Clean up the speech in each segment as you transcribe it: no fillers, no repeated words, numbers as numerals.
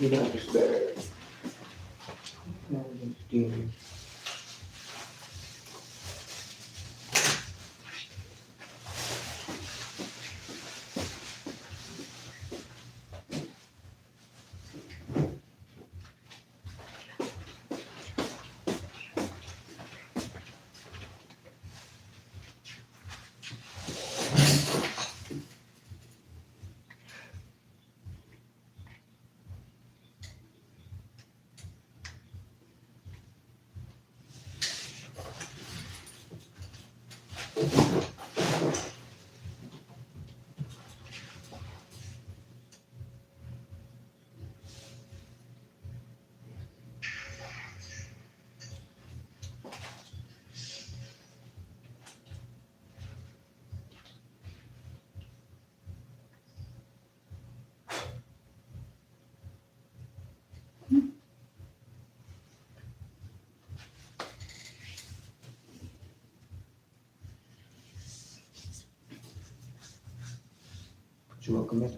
Tidak harus beres. Cuma kemet.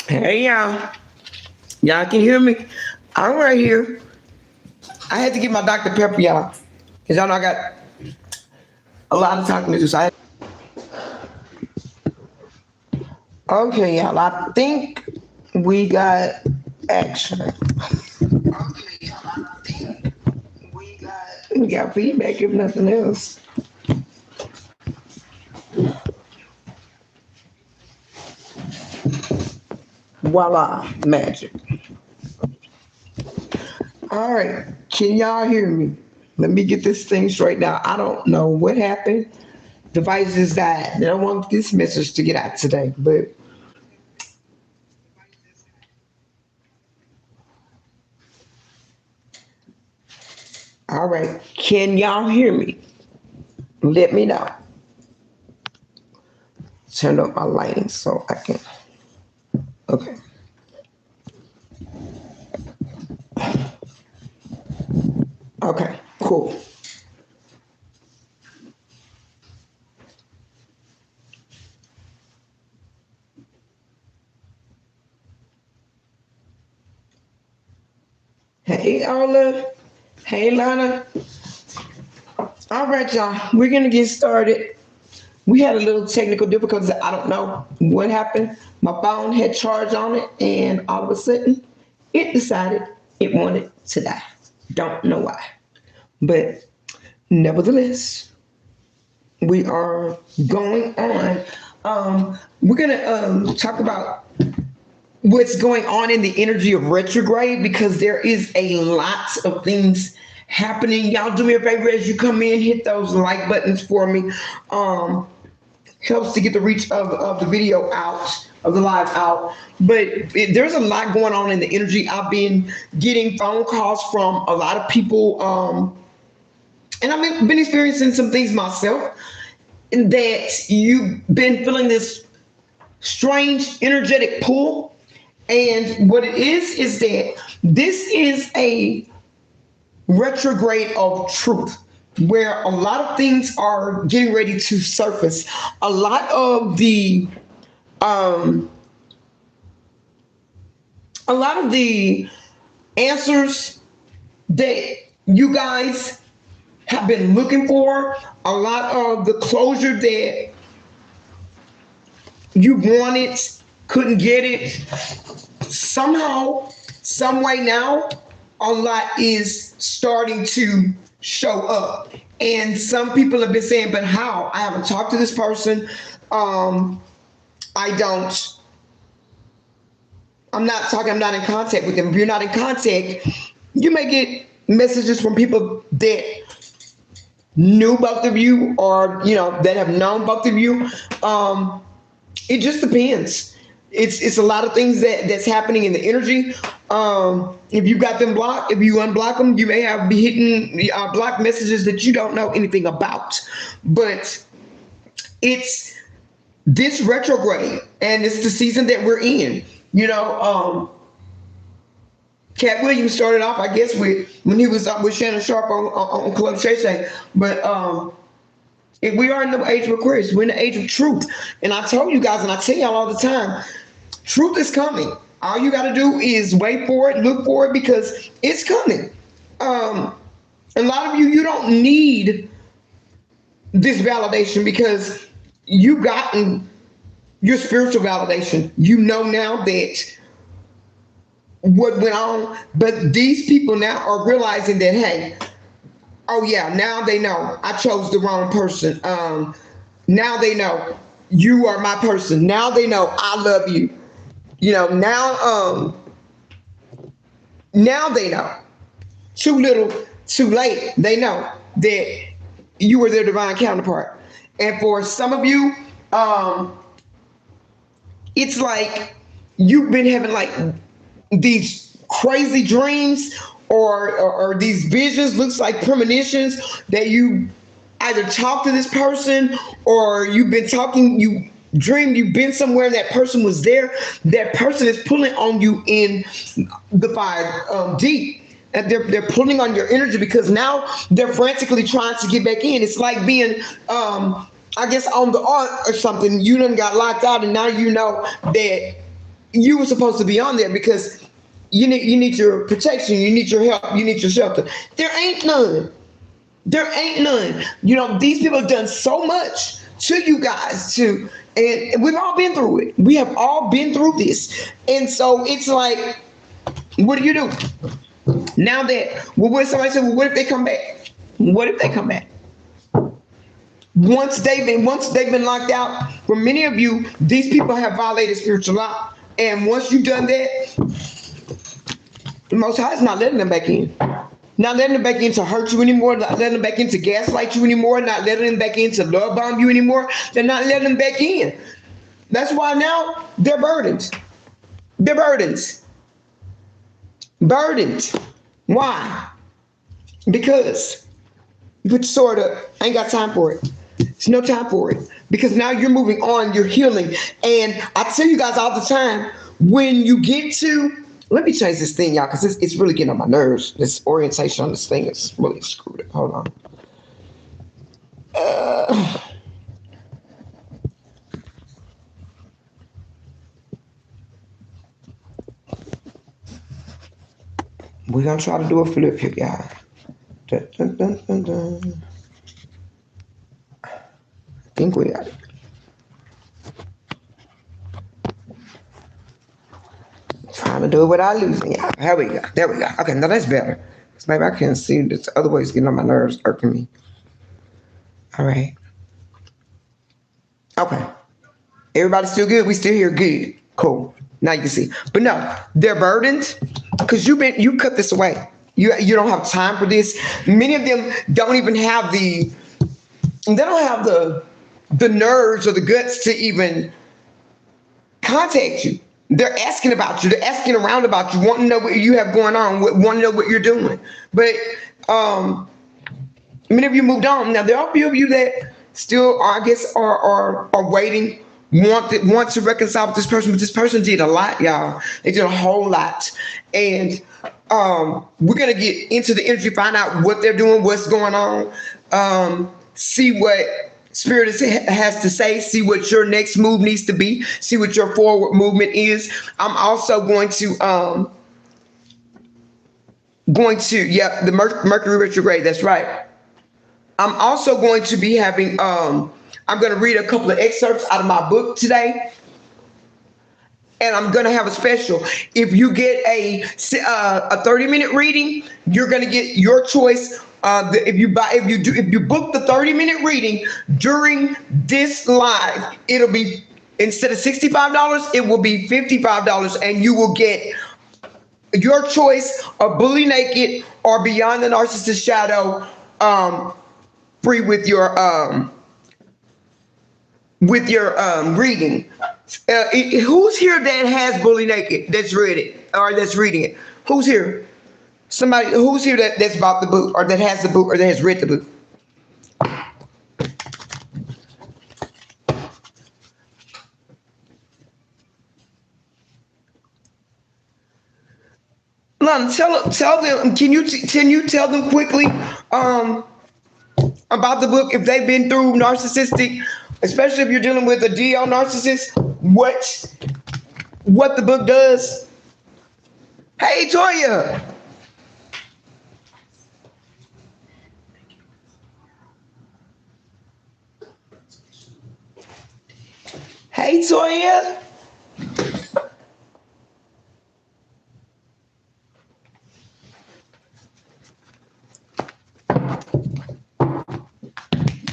Hey y'all. Y'all can hear me? I'm right here. I had to get my Dr. Pepper, y'all. Because y'all know I got a lot of talking to do. So okay, y'all. I think we got action. Okay, y'all. I think we got feedback if nothing else. Voila, magic. All right, can y'all hear me? Let me get this thing straight now. I don't know what happened. Devices died. I don't want this message to get out today, but all right. Can y'all hear me? Let me know. Turn up my lighting so I can. Okay. Okay, cool. Hey, Ola. Hey, Lana. All right, y'all. We're going to get started. We had a little technical difficulty. I don't know what happened. My phone had charge on it, and all of a sudden, it decided it wanted to die. Don't know why. But nevertheless, we are going on. We're going to talk about what's going on in the energy of retrograde because there is a lot of things happening. Y'all do me a favor as you come in, hit those like buttons for me. Helps to get the reach of the video out, of the live out. But there's a lot going on in the energy. I've been getting phone calls from a lot of people, and I've been experiencing some things myself that you've been feeling this strange energetic pull. And what it is that this is a retrograde of truth where a lot of things are getting ready to surface. A lot of the um a lot of the answers that you guys have been looking for, a lot of the closure that you wanted, couldn't get it, somehow, some way now, a lot is starting to show up. And some people have been saying, but how? I haven't talked to this person. I don't, I'm not talking, I'm not in contact with them. If you're not in contact, you may get messages from people that knew both of you or, that have known both of you. It just depends. It's a lot of things that's happening in the energy. If you got them blocked, if you unblock them, you may be hitting block messages that you don't know anything about. But it's this retrograde, and it's the season that we're in. Cat Williams started off, I guess, when he was up with Shannon Sharp on Club Shay Shay. But we are in the age of Aquarius. We're in the age of truth. And I told you guys, and I tell y'all all the time, truth is coming. All you got to do is wait for it, look for it, because it's coming. A lot of you don't need this validation because you've gotten your spiritual validation. You know now that what went on, but these people now are realizing that, hey, oh yeah, now they know I chose the wrong person. Now they know you are my person. Now they know I love you. Now they know. Too little, too late. They know that you were their divine counterpart. And for some of you, it's like you've been having like these crazy dreams or these visions, looks like premonitions, that you either talk to this person or you've been talking, you dreamed you've been somewhere, that person was there, that person is pulling on you in the fire deep. And they're pulling on your energy because now they're frantically trying to get back in. It's like being I guess on the art or something. You done got locked out, and now you know that you were supposed to be on there because you need your protection, you need your help, you need your shelter. There ain't none. There ain't none. You know, these people have done so much to you guys too, and we've all been through it. We have all been through this, and so it's like, what do you do now that? Well, what somebody said? Well, what if they come back? What if they come back? Once they've been locked out, for many of you, these people have violated spiritual law, and once you've done that, the Most High is not letting them back in. Not letting them back in to hurt you anymore. Not letting them back in to gaslight you anymore. Not letting them back in to love bomb you anymore. They're not letting them back in. That's why now they're burdened. They're burdens. Burdened. Why? Because you sort of ain't got time for it. There's no time for it. Because now you're moving on. You're healing. And I tell you guys all the time, when you get to, let me change this thing, y'all, because it's really getting on my nerves. This orientation on this thing is really screwed up. Hold on. We're going to try to do a flip here, y'all. Dun, dun, dun, dun, dun. I think we got it. Trying to do it without losing, y'all. There we go. There we go. Okay, now that's better. Because maybe I can't see this. Other way is getting on my nerves, irking me. All right. Okay. Everybody still good? We still here? Good. Cool. Now you can see. But no, they're burdened because you cut this away. You don't have time for this. Many of them don't even have the nerves or the guts to even contact you. They're asking about you. They're asking around about you, wanting to know what you have going on, wanting to know what you're doing. But many of you moved on. Now, there are a few of you that still, I guess, are waiting, want to reconcile with this person. But this person did a lot, y'all. They did a whole lot. And we're going to get into the energy, find out what they're doing, what's going on, see what Spirit has to say, see what your next move needs to be, see what your forward movement is. I'm also going to the Mercury retrograde, that's right. I'm also going to be having, I'm going to read a couple of excerpts out of my book today. And I'm going to have a special. If you get a 30-minute reading, you're going to get your choice. If you book the 30-minute reading during this live, it'll be, instead of $65, it will be $55, and you will get your choice of Bullied Naked or Beyond the Narcissist Shadow, free with your reading. Who's here that has Bullied Naked, that's read it or that's reading it? Who's here? Somebody who's here that's bought the book or that has the book or that has read the book? Lana, tell them. Can you tell them quickly about the book if they've been through narcissistic, especially if you're dealing with a DL narcissist, what the book does? Hey, Toya. Hey, Toya.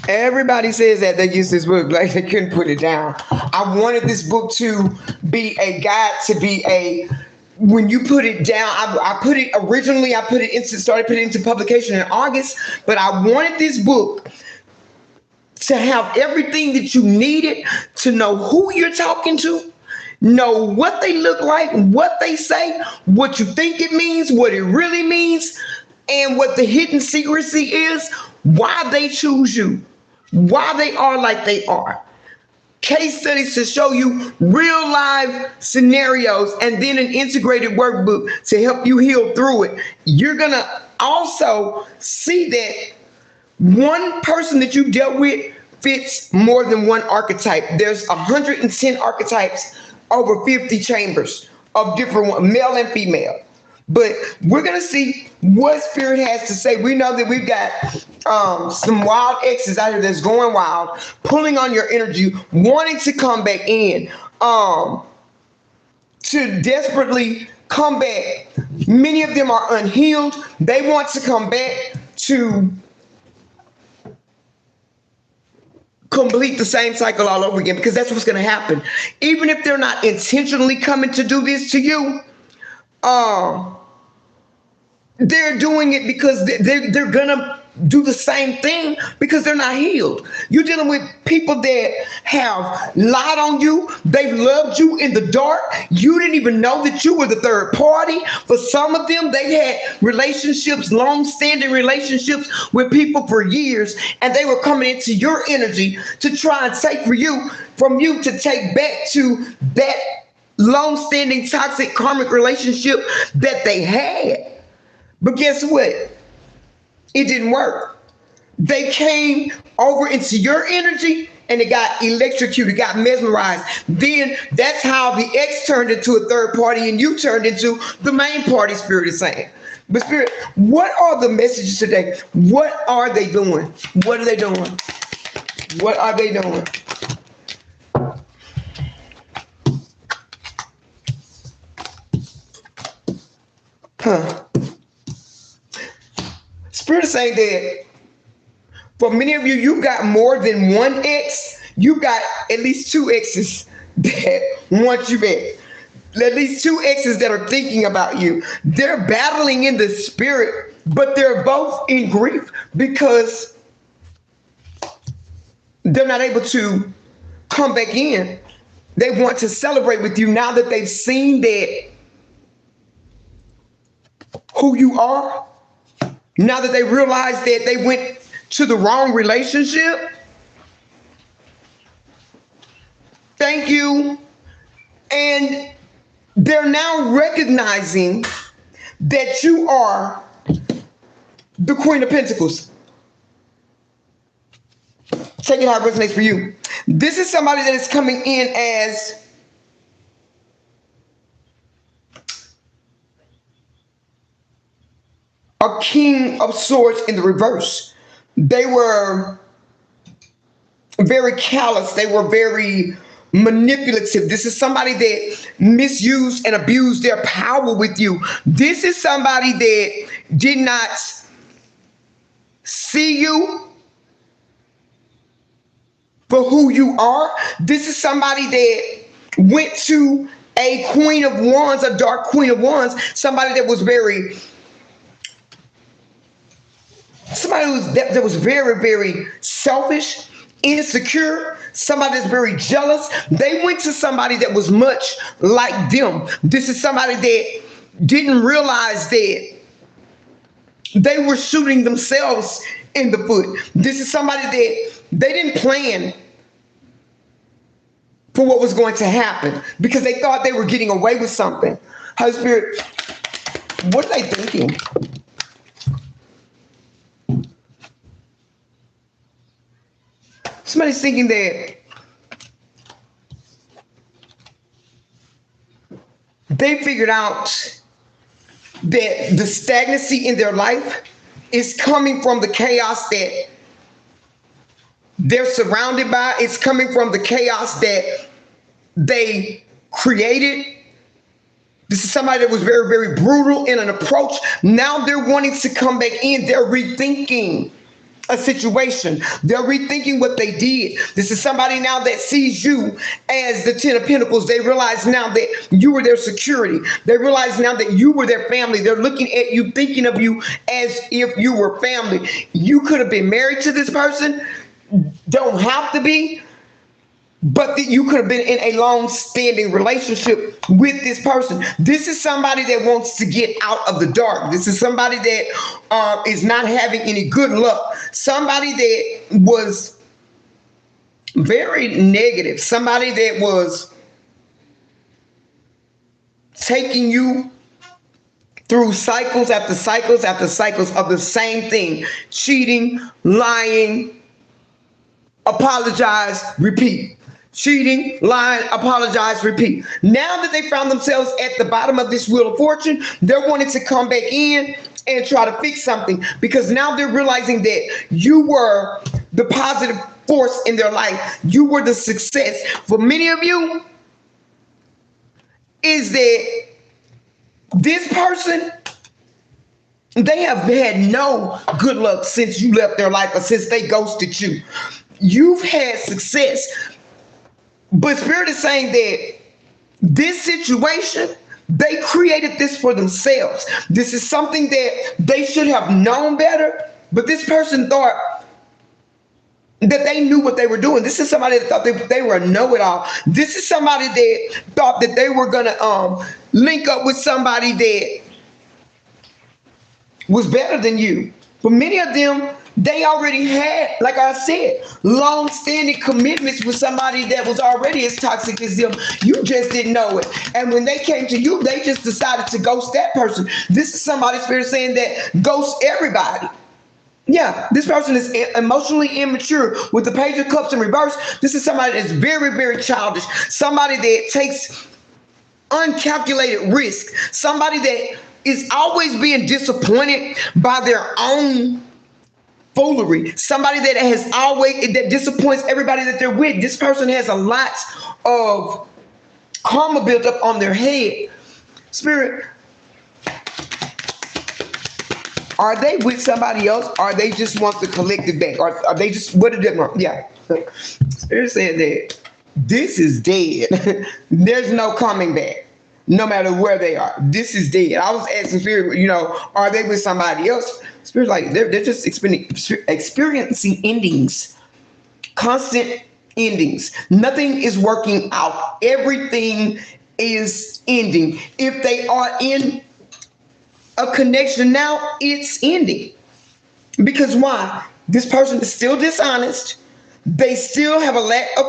Everybody says that they use this book like they couldn't put it down. I wanted this book to be a guide, to be a, when you put it down, I put it started putting it into publication in August, but I wanted this book to have everything that you needed to know who you're talking to, know what they look like, what they say, what you think it means, what it really means, and what the hidden secrecy is, why they choose you, why they are like they are. Case studies to show you real live scenarios, and then an integrated workbook to help you heal through it. You're going to also see that one person that you dealt with fits more than one archetype. There's 110 archetypes over 50 chambers of different ones, male and female. But we're going to see what Spirit has to say. We know that we've got some wild exes out here that's going wild, pulling on your energy, wanting to come back in, to desperately come back. Many of them are unhealed. They want to come back to complete the same cycle all over again, because that's what's going to happen. Even if they're not intentionally coming to do this to you, they're doing it because they're gonna do the same thing because they're not healed. You're dealing with people that have lied on you. They've loved you in the dark. You didn't even know that you were the third party. For some of them, they had relationships, long-standing relationships with people for years, and they were coming into your energy to try and take from you to take back to that long-standing toxic karmic relationship that they had. But guess what? It didn't work. They came over into your energy and it got electrocuted, got mesmerized. Then that's how the ex turned into a third party and you turned into the main party, Spirit is saying. But Spirit, what are the messages today? What are they doing? What are they doing? What are they doing? Spirit is saying that for many of you, you've got more than one ex. You've got at least two exes that want you back. At least two exes that are thinking about you. They're battling in the spirit, but they're both in grief because they're not able to come back in. They want to celebrate with you now that they've seen that who you are. Now that they realize that they went to the wrong relationship. Thank you. And they're now recognizing that you are the Queen of Pentacles. Take it how it resonates for you. This is somebody that is coming in as a King of Swords in the reverse. They were very callous. They were very manipulative. This is somebody that misused and abused their power with you. This is somebody that did not see you for who you are. This is somebody that went to a Queen of Wands, a dark Queen of Wands, somebody that was very that was very, very selfish, insecure, somebody that's very jealous. They went to somebody that was much like them. This is somebody that didn't realize that they were shooting themselves in the foot. This is somebody that they didn't plan for what was going to happen because they thought they were getting away with something. Holy Spirit, what are they thinking? Somebody's thinking that they figured out that the stagnancy in their life is coming from the chaos that they're surrounded by. It's coming from the chaos that they created. This is somebody that was very, very brutal in an approach. Now they're wanting to come back in. They're rethinking a situation. They're rethinking what they did. This is somebody now that sees you as the Ten of Pentacles. They realize now that you were their security. They realize now that you were their family. They're looking at you, thinking of you as if you were family. You could have been married to this person. Don't have to be. But that you could have been in a long-standing relationship with this person. This is somebody that wants to get out of the dark. This is somebody that is not having any good luck. Somebody that was very negative. Somebody that was taking you through cycles after cycles after cycles of the same thing. Cheating, lying, apologize, repeat. cheating, lying, apologize, repeat. Now that they found themselves at the bottom of this wheel of fortune, they're wanting to come back in and try to fix something, because now they're realizing that you were the positive force in their life. You were the success. For many of you, is that this person, they have had no good luck since you left their life or since they ghosted you. You've had success. But Spirit is saying that this situation, they created this for themselves. This is something that they should have known better, but this person thought that they knew what they were doing. This is somebody that thought they were a know-it-all. This is somebody that thought that they were going to link up with somebody that was better than you. For many of them, they already had, like I said, long-standing commitments with somebody that was already as toxic as them. You just didn't know it. And when they came to you, they just decided to ghost that person. This is somebody, Spirit, saying that ghost everybody. Yeah, this person is emotionally immature. With the Page of Cups in reverse, this is somebody that's very, very childish. Somebody that takes uncalculated risk. Somebody that is always being disappointed by their own foolery. Somebody that that disappoints everybody that they're with. This person has a lot of karma built up on their head. Spirit, are they with somebody else? Or they just want the collective back? Or are they just, what did they want? Yeah. Spirit said that this is dead. There's no coming back, no matter where they are. This is dead. I was asking Spirit, are they with somebody else? Spirit, like, they're just experiencing endings, constant endings. Nothing is working out. Everything is ending. If they are in a connection now, it's ending. Because why? This person is still dishonest. They still have a lack of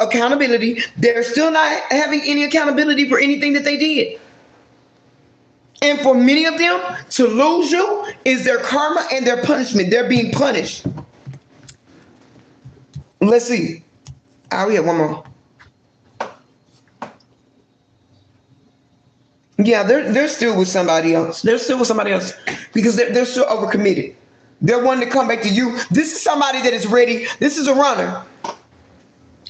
accountability. They're still not having any accountability for anything that they did. And for many of them, to lose you is their karma and their punishment. They're being punished. Let's see. We have one more. Yeah, they're still with somebody else. They're still with somebody else because they're still overcommitted. They're wanting to come back to you. This is somebody that is ready. This is a runner.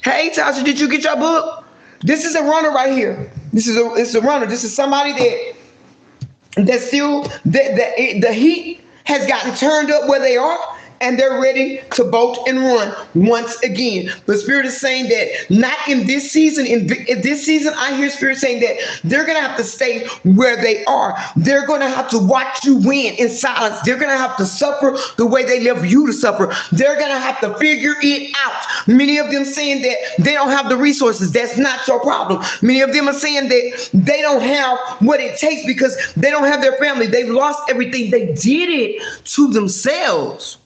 Hey, Tasha, did you get your book? This is a runner right here. It's a runner. This is somebody that still, the heat has gotten turned up where they are, and they're ready to bolt and run once again. The Spirit is saying that not in this season. In this season, I hear Spirit saying that they're going to have to stay where they are. They're going to have to watch you win in silence. They're going to have to suffer the way they left you to suffer. They're going to have to figure it out. Many of them saying that they don't have the resources. That's not your problem. Many of them are saying that they don't have what it takes because they don't have their family. They've lost everything. They did it to themselves.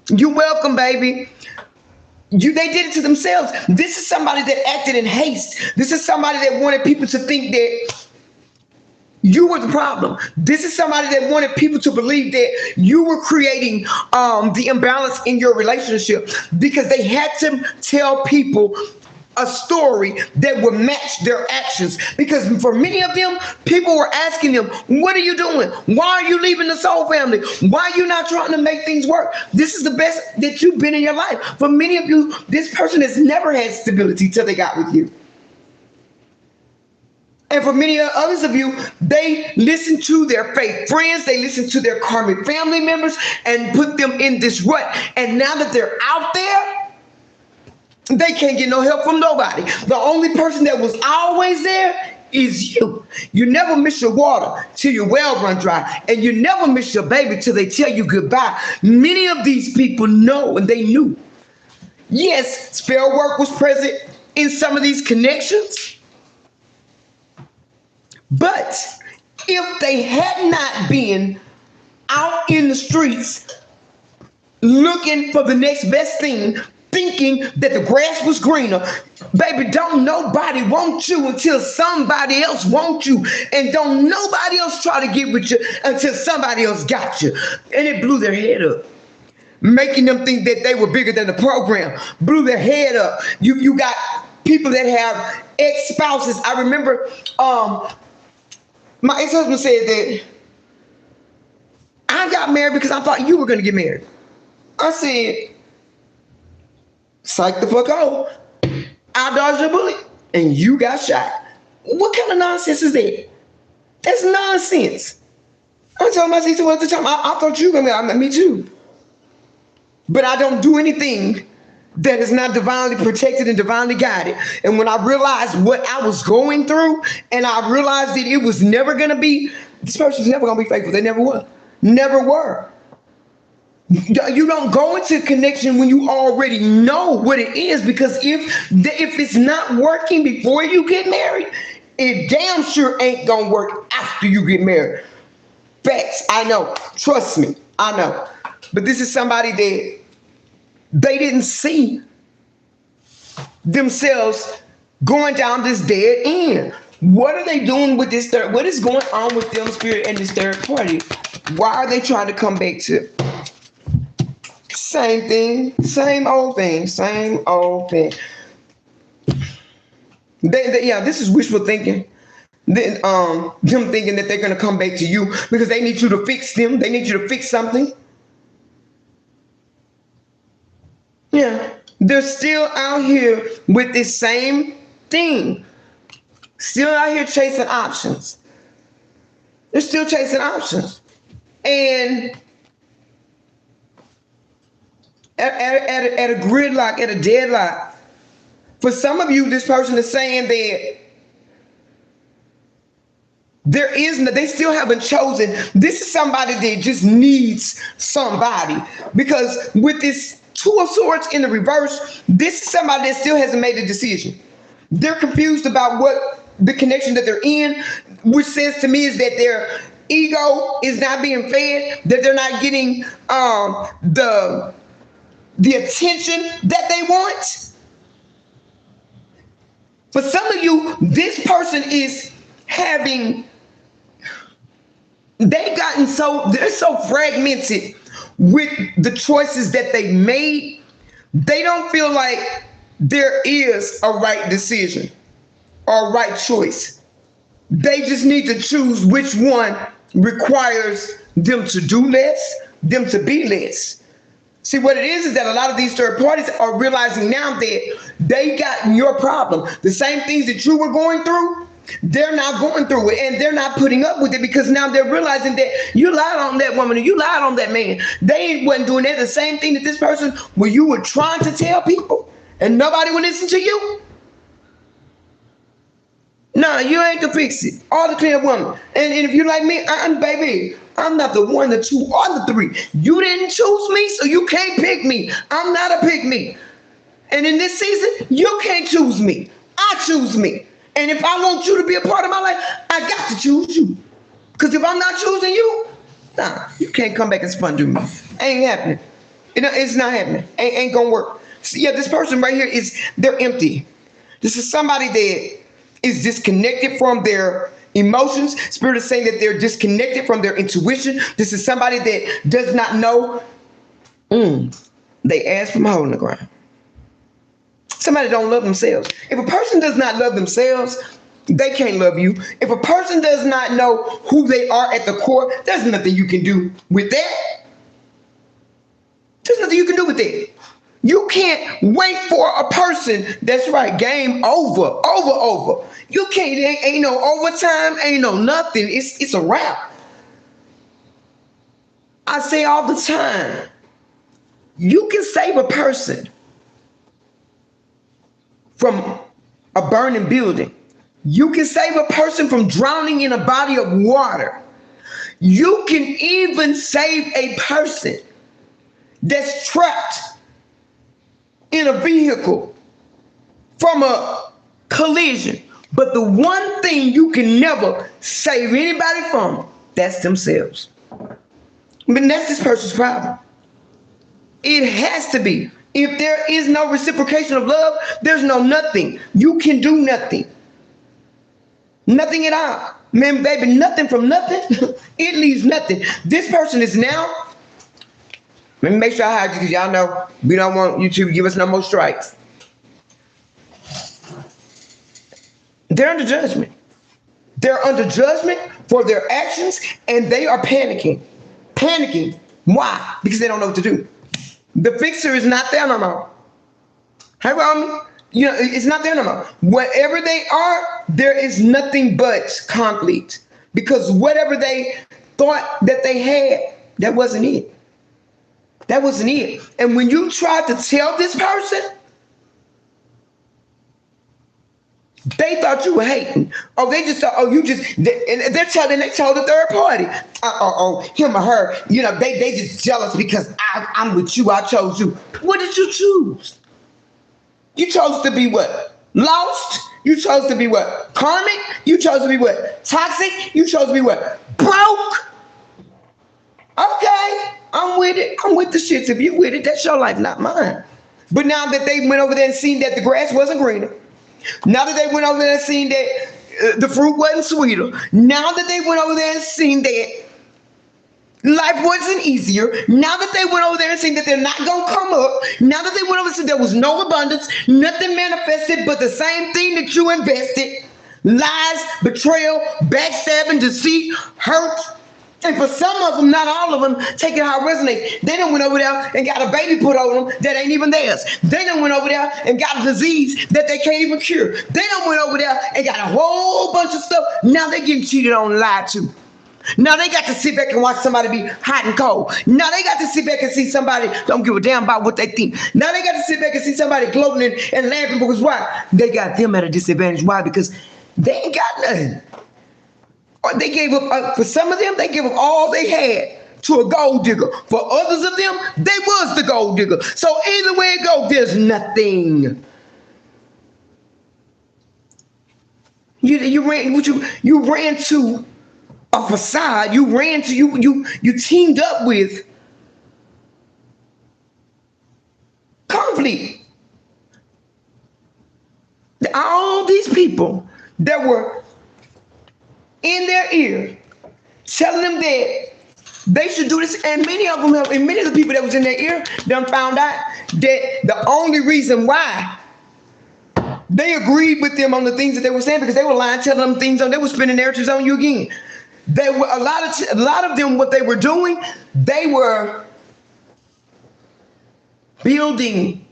You're welcome, baby. They did it to themselves. This is somebody that acted in haste. This is somebody that wanted people to think that you were the problem. This is somebody that wanted people to believe that you were creating the imbalance in your relationship because they had to tell people a story that would match their actions. Because for many of them, people were asking them, what are you doing? Why are you leaving the soul family? Why are you not trying to make things work? This is the best that you've been in your life. For many of you, this person has never had stability till they got with you. And for many others of you, they listen to their fake friends, they listen to their karmic family members and put them in this rut. And now that they're out there, they can't get no help from nobody. The only person that was always there is you. You never miss your water till your well run dry. And you never miss your baby till they tell you goodbye. Many of these people know and they knew. Yes, spell work was present in some of these connections. But if they had not been out in the streets looking for the next best thing, thinking that the grass was greener, baby, don't nobody want you until somebody else wants you. And don't nobody else try to get with you until somebody else got you. And it blew their head up. making them think that they were bigger than the program, blew their head up. You got people that have ex-spouses. I remember my ex-husband said that I got married because I thought you were going to get married. I said, psych the fuck out. I dodged a bullet and you got shot. What kind of nonsense is that? That's nonsense. I told my sister at the time, I thought you were going to get married. Me too. But I don't do anything that is not divinely protected and divinely guided. And when I realized what I was going through, and I realized that it was never going to be, this person's never going to be faithful. They never were. Never were. You don't go into connection when you already know what it is, because if it's not working before you get married, it damn sure ain't going to work after you get married. Facts. I know. Trust me. I know. But this is somebody that they didn't see themselves going down this dead end. What are they doing with this third? What is going on with them, spirit, and this third party? Why are they trying to come back to same thing, same old thing, same old thing? This is wishful thinking. Them thinking that they're going to come back to you because they need you to fix them. They need you to fix something. Yeah, they're still out here with this same thing. Still out here chasing options. They're still chasing options. And at a gridlock, at a deadlock, for some of you, this person is saying that they still haven't chosen. This is somebody that just needs somebody. Because with this Two of Swords in the reverse, this is somebody that still hasn't made a decision. They're confused about what the connection that they're in, which says to me is that their ego is not being fed, that they're not getting the attention that they want. For some of you, this person is they're so fragmented with the choices that they made, they don't feel like there is a right decision or a right choice. They just need to choose which one requires them to do less, them to be less. See, what it is that a lot of these third parties are realizing now that they got your problem. The same things that you were going through, they're not going through it, and they're not putting up with it because now they're realizing that you lied on that woman and you lied on that man. They wasn't doing that. The same thing that this person, where you were trying to tell people and nobody would listen to you. Nah, you ain't gonna fix it. All the clear woman. And if you like me, I'm not the one, the two, or the three. You didn't choose me, so you can't pick me. I'm not a pick me. And in this season, you can't choose me. I choose me. And if I want you to be a part of my life, I got to choose you. Because if I'm not choosing you, nah, you can't come back and sponge me. Ain't happening. It's not happening. Ain't gonna work. So yeah, this person right here they're empty. This is somebody that is disconnected from their emotions. Spirit is saying that they're disconnected from their intuition. This is somebody that does not know. They ask from a hole in the ground. Somebody don't love themselves. If a person does not love themselves, they can't love you. If a person does not know who they are at the core, there's nothing you can do with that. There's nothing you can do with that. You can't wait for a person. That's right. Game over. You can't. Ain't no overtime. Ain't no nothing. It's a wrap. I say all the time, you can save a person from a burning building. You can save a person from drowning in a body of water. You can even save a person that's trapped in a vehicle from a collision. But the one thing you can never save anybody from, that's themselves. But that's this person's problem. It has to be. If there is no reciprocation of love, there's no nothing. You can do nothing. Nothing at all. Man, baby, nothing from nothing. It leaves nothing. This person is now Let me make sure I hide you because y'all know we don't want YouTube to give us no more strikes. They're under judgment. They're under judgment for their actions, and they are panicking. Panicking. Why? Because they don't know what to do. The fixer is not there no more. Hey, Romy, you know, it's not there no more. Whatever they are, there is nothing but conflict. Because whatever they thought that they had, that wasn't it. That wasn't it. And when you try to tell this person, they thought you were hating. Oh, they just thought, oh, you just, and they told the third party, him or her, you know, they just jealous because I'm with you, I chose you. What did you choose? You chose to be what? Lost? You chose to be what? Karmic? You chose to be what? Toxic? You chose to be what? Broke? Okay, I'm with it. I'm with the shits. If you with it, that's your life, not mine. But now that they went over there and seen that the grass wasn't greener, now that they went over there and seen that the fruit wasn't sweeter, now that they went over there and seen that life wasn't easier, now that they went over there and seen that they're not going to come up, now that they went over and seen there was no abundance, nothing manifested but the same thing that you invested, lies, betrayal, backstabbing, deceit, hurt. And for some of them, not all of them, take it how it resonates. They done went over there and got a baby put on them that ain't even theirs. They done went over there and got a disease that they can't even cure. They done went over there and got a whole bunch of stuff. Now they getting cheated on and lied to. Now they got to sit back and watch somebody be hot and cold. Now they got to sit back and see somebody don't give a damn about what they think. Now they got to sit back and see somebody gloating and laughing because why? They got them at a disadvantage. Why? Because they ain't got nothing. Or they gave up, for some of them, they gave up all they had to a gold digger. For others of them, they was the gold digger. So either way it goes, there's nothing. You ran to a facade. You ran to you teamed up with conflict. All these people that were in their ear, telling them that they should do this, and many of them and many of the people that was in their ear done found out that the only reason why they agreed with them on the things that they were saying because they were lying, telling them things they were spinning narratives on you again. They were a lot of them. What they were doing, they were building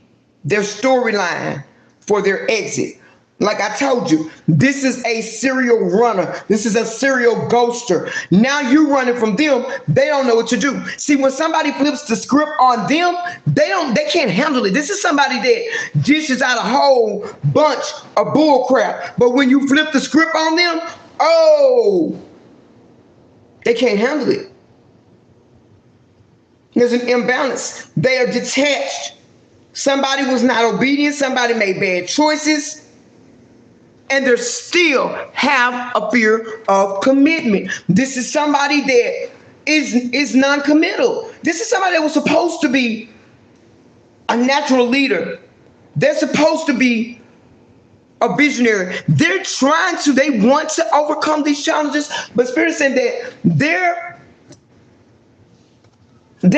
their storyline for their exit. Like I told you, this is a serial runner. This is a serial ghoster. Now you running from them. They don't know what to do. See, when somebody flips the script on them, they can't handle it. This is somebody that dishes out a whole bunch of bull crap. But when you flip the script on them, oh, they can't handle it. There's an imbalance. They are detached. Somebody was not obedient. Somebody made bad choices. And they still have a fear of commitment. This is somebody that is non-committal. This is somebody that was supposed to be a natural leader. They're supposed to be a visionary. They want to overcome these challenges, but Spirit said that they're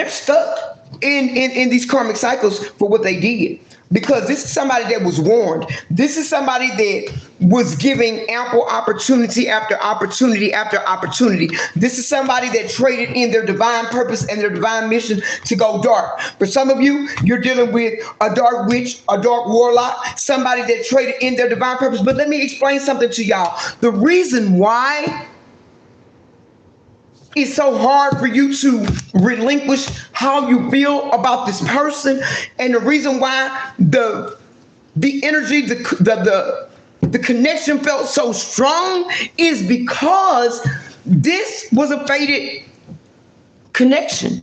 stuck in these karmic cycles for what they did. Because this is somebody that was warned. This is somebody that was giving ample opportunity after opportunity after opportunity. This is somebody that traded in their divine purpose and their divine mission to go dark. For some of you, you're dealing with a dark witch, a dark warlock, somebody that traded in their divine purpose. But let me explain something to y'all. The reason why it's so hard for you to relinquish how you feel about this person, and the reason why the energy, the connection felt so strong is because this was a fated connection.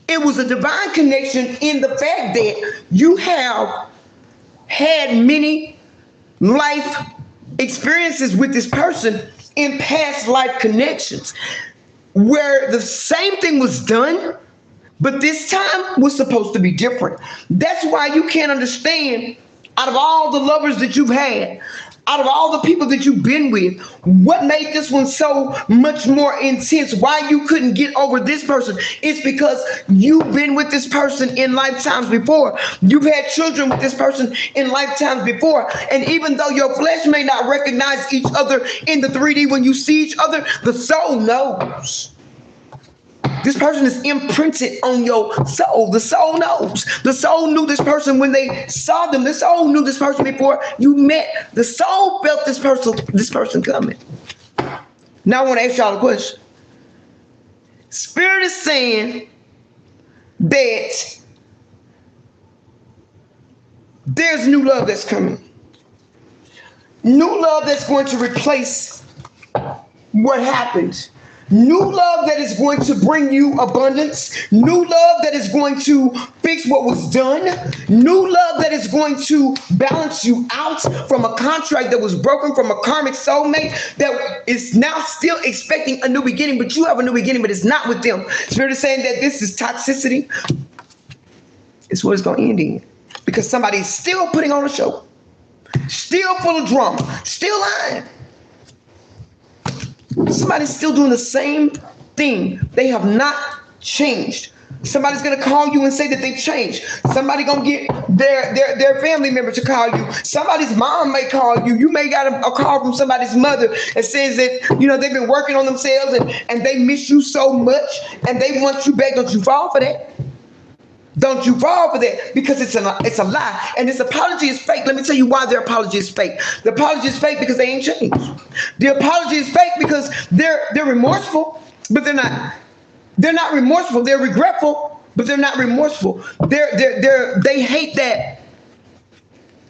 It was a divine connection in the fact that you have had many life experiences with this person in past life connections, where the same thing was done, but this time was supposed to be different. That's why you can't understand, out of all the lovers that you've had, Out of all the people that you've been with, what made this one so much more intense? Why you couldn't get over this person? It's because you've been with this person in lifetimes before. You've had children with this person in lifetimes before. And even though your flesh may not recognize each other in the 3D when you see each other, the soul knows. This person is imprinted on your soul. The soul knows. The soul knew this person when they saw them. The soul knew this person before you met. The soul felt this person coming. Now I want to ask y'all a question. Spirit is saying that there's new love that's coming. New love that's going to replace what happened. New love that is going to bring you abundance. New love that is going to fix what was done. New love that is going to balance you out from a contract that was broken, from a karmic soulmate that is now still expecting a new beginning, but you have a new beginning, but it's not with them. Spirit is saying that this is toxicity. It's what it's going to end in. Because somebody's still putting on a show. Still full of drama. Still lying. Somebody's still doing the same thing. They have not changed. Somebody's gonna call you and say that they've changed. Somebody gonna get their family member to call you. Somebody's mom may call you. You may got a call from somebody's mother that says that, you know, they've been working on themselves and they miss you so much and they want you back. Don't you fall for that. Don't you fall for that, because it's a lie. And this apology is fake. Let me tell you why their apology is fake. The apology is fake because they ain't changed. The apology is fake because they're remorseful, but they're not. They're not remorseful. They're regretful, but they're not remorseful. They hate that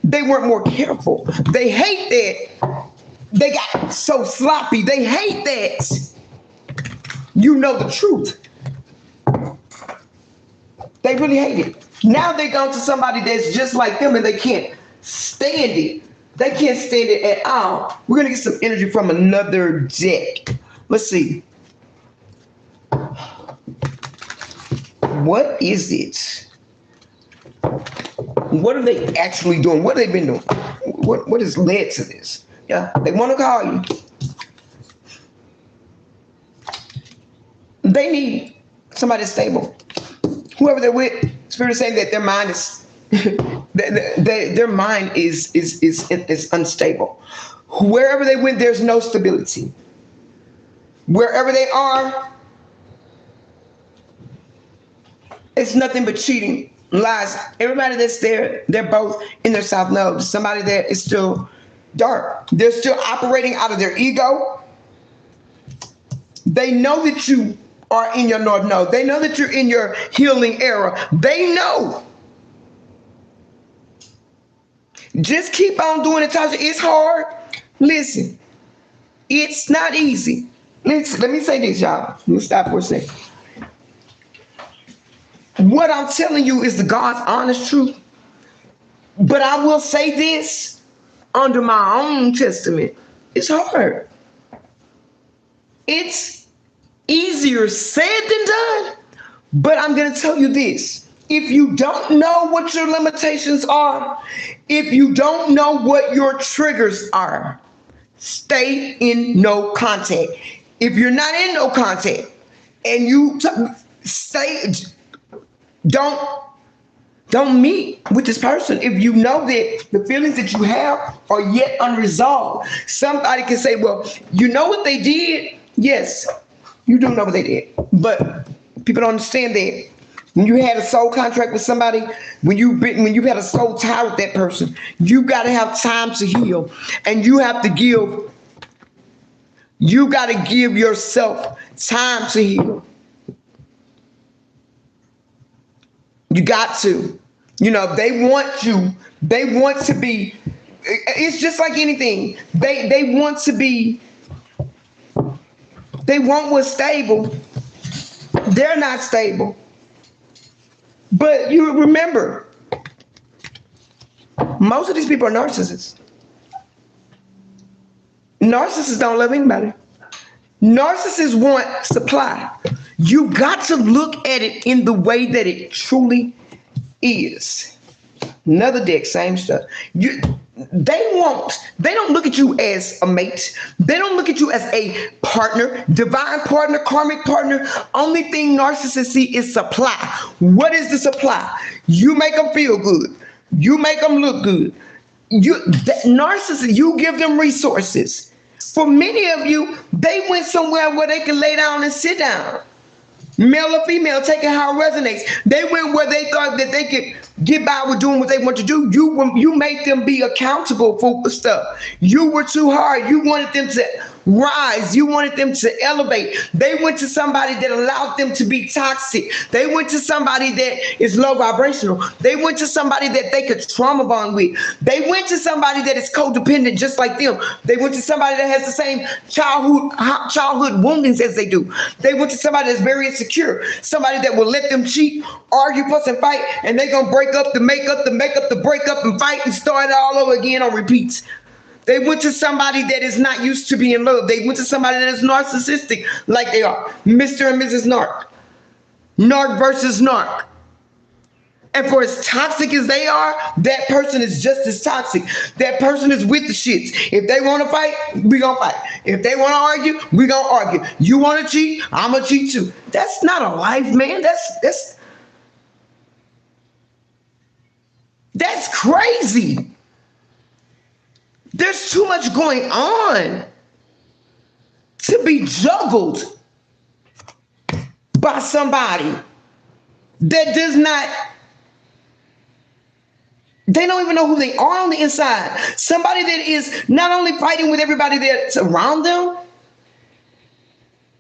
they weren't more careful. They hate that they got so sloppy. They hate that you know the truth. They really hate it. Now they go to somebody that's just like them and they can't stand it. They can't stand it at all. We're going to get some energy from another deck. Let's see. What is it? What are they actually doing? What have they been doing? What has led to this? Yeah, they want to call you. They need somebody stable. Whoever they're with, Spirit is saying that their mind is their mind is unstable. Wherever they went, there's no stability. Wherever they are, it's nothing but cheating, lies. Everybody that's there, they're both in their south node. Somebody that is still dark. They're still operating out of their ego. They know that you are in your north node. They know that you're in your healing era. They know. Just keep on doing it, Tasha. It's hard. Listen, it's not easy. Let me say this, y'all. Let me stop for a second. What I'm telling you is the God's honest truth. But I will say this under my own testament. It's hard. It's easier said than done. But I'm going to tell you this. If you don't know what your limitations are, if you don't know what your triggers are, stay in no contact. If you're not in no contact and you don't meet with this person if you know that the feelings that you have are yet unresolved. Somebody can say, well, you know what they did? Yes, you do know what they did. But people don't understand that when you had a soul contract with somebody, when you had a soul tie with that person, you got to have time to heal. And you got to give yourself time to heal. You got to. You know, they want to be, it's just like anything. They want to be, they want what's stable. They're not stable. But you remember, most of these people are narcissists. Narcissists don't love anybody. Narcissists want supply. You got to look at it in the way that it truly is. Another deck, same stuff. they don't look at you as a mate. They don't look at you as a partner, divine partner, karmic partner. Only thing narcissists see is supply. What is the supply? You make them feel good. You make them look good. Narcissists, you give them resources. For many of you, they went somewhere where they can lay down and sit down. Male or female, taking how it resonates. They went where they thought that they could get by with doing what they want to do. You made them be accountable for stuff. You were too hard. You wanted them to rise. You wanted them to elevate. They went to somebody that allowed them to be toxic. They went to somebody that is low vibrational. They went to somebody that they could trauma bond with. They went to somebody that is codependent just like them. They went to somebody that has the same childhood woundings as they do. They went to somebody that's very insecure. Somebody that will let them cheat, argue, fuss, and fight, and they're going to break up, to make up, to break up and fight and start it all over again on repeats. They went to somebody that is not used to being loved. They went to somebody that is narcissistic like they are. Mr. and Mrs. Narc. Narc versus narc. And for as toxic as they are, that person is just as toxic. That person is with the shits. If they want to fight, we going to fight. If they want to argue, we going to argue. You want to cheat, I'm going to cheat too. That's not a life, man. That's crazy. There's too much going on to be juggled by somebody that does not, they don't even know who they are on the inside. Somebody that is not only fighting with everybody that's around them,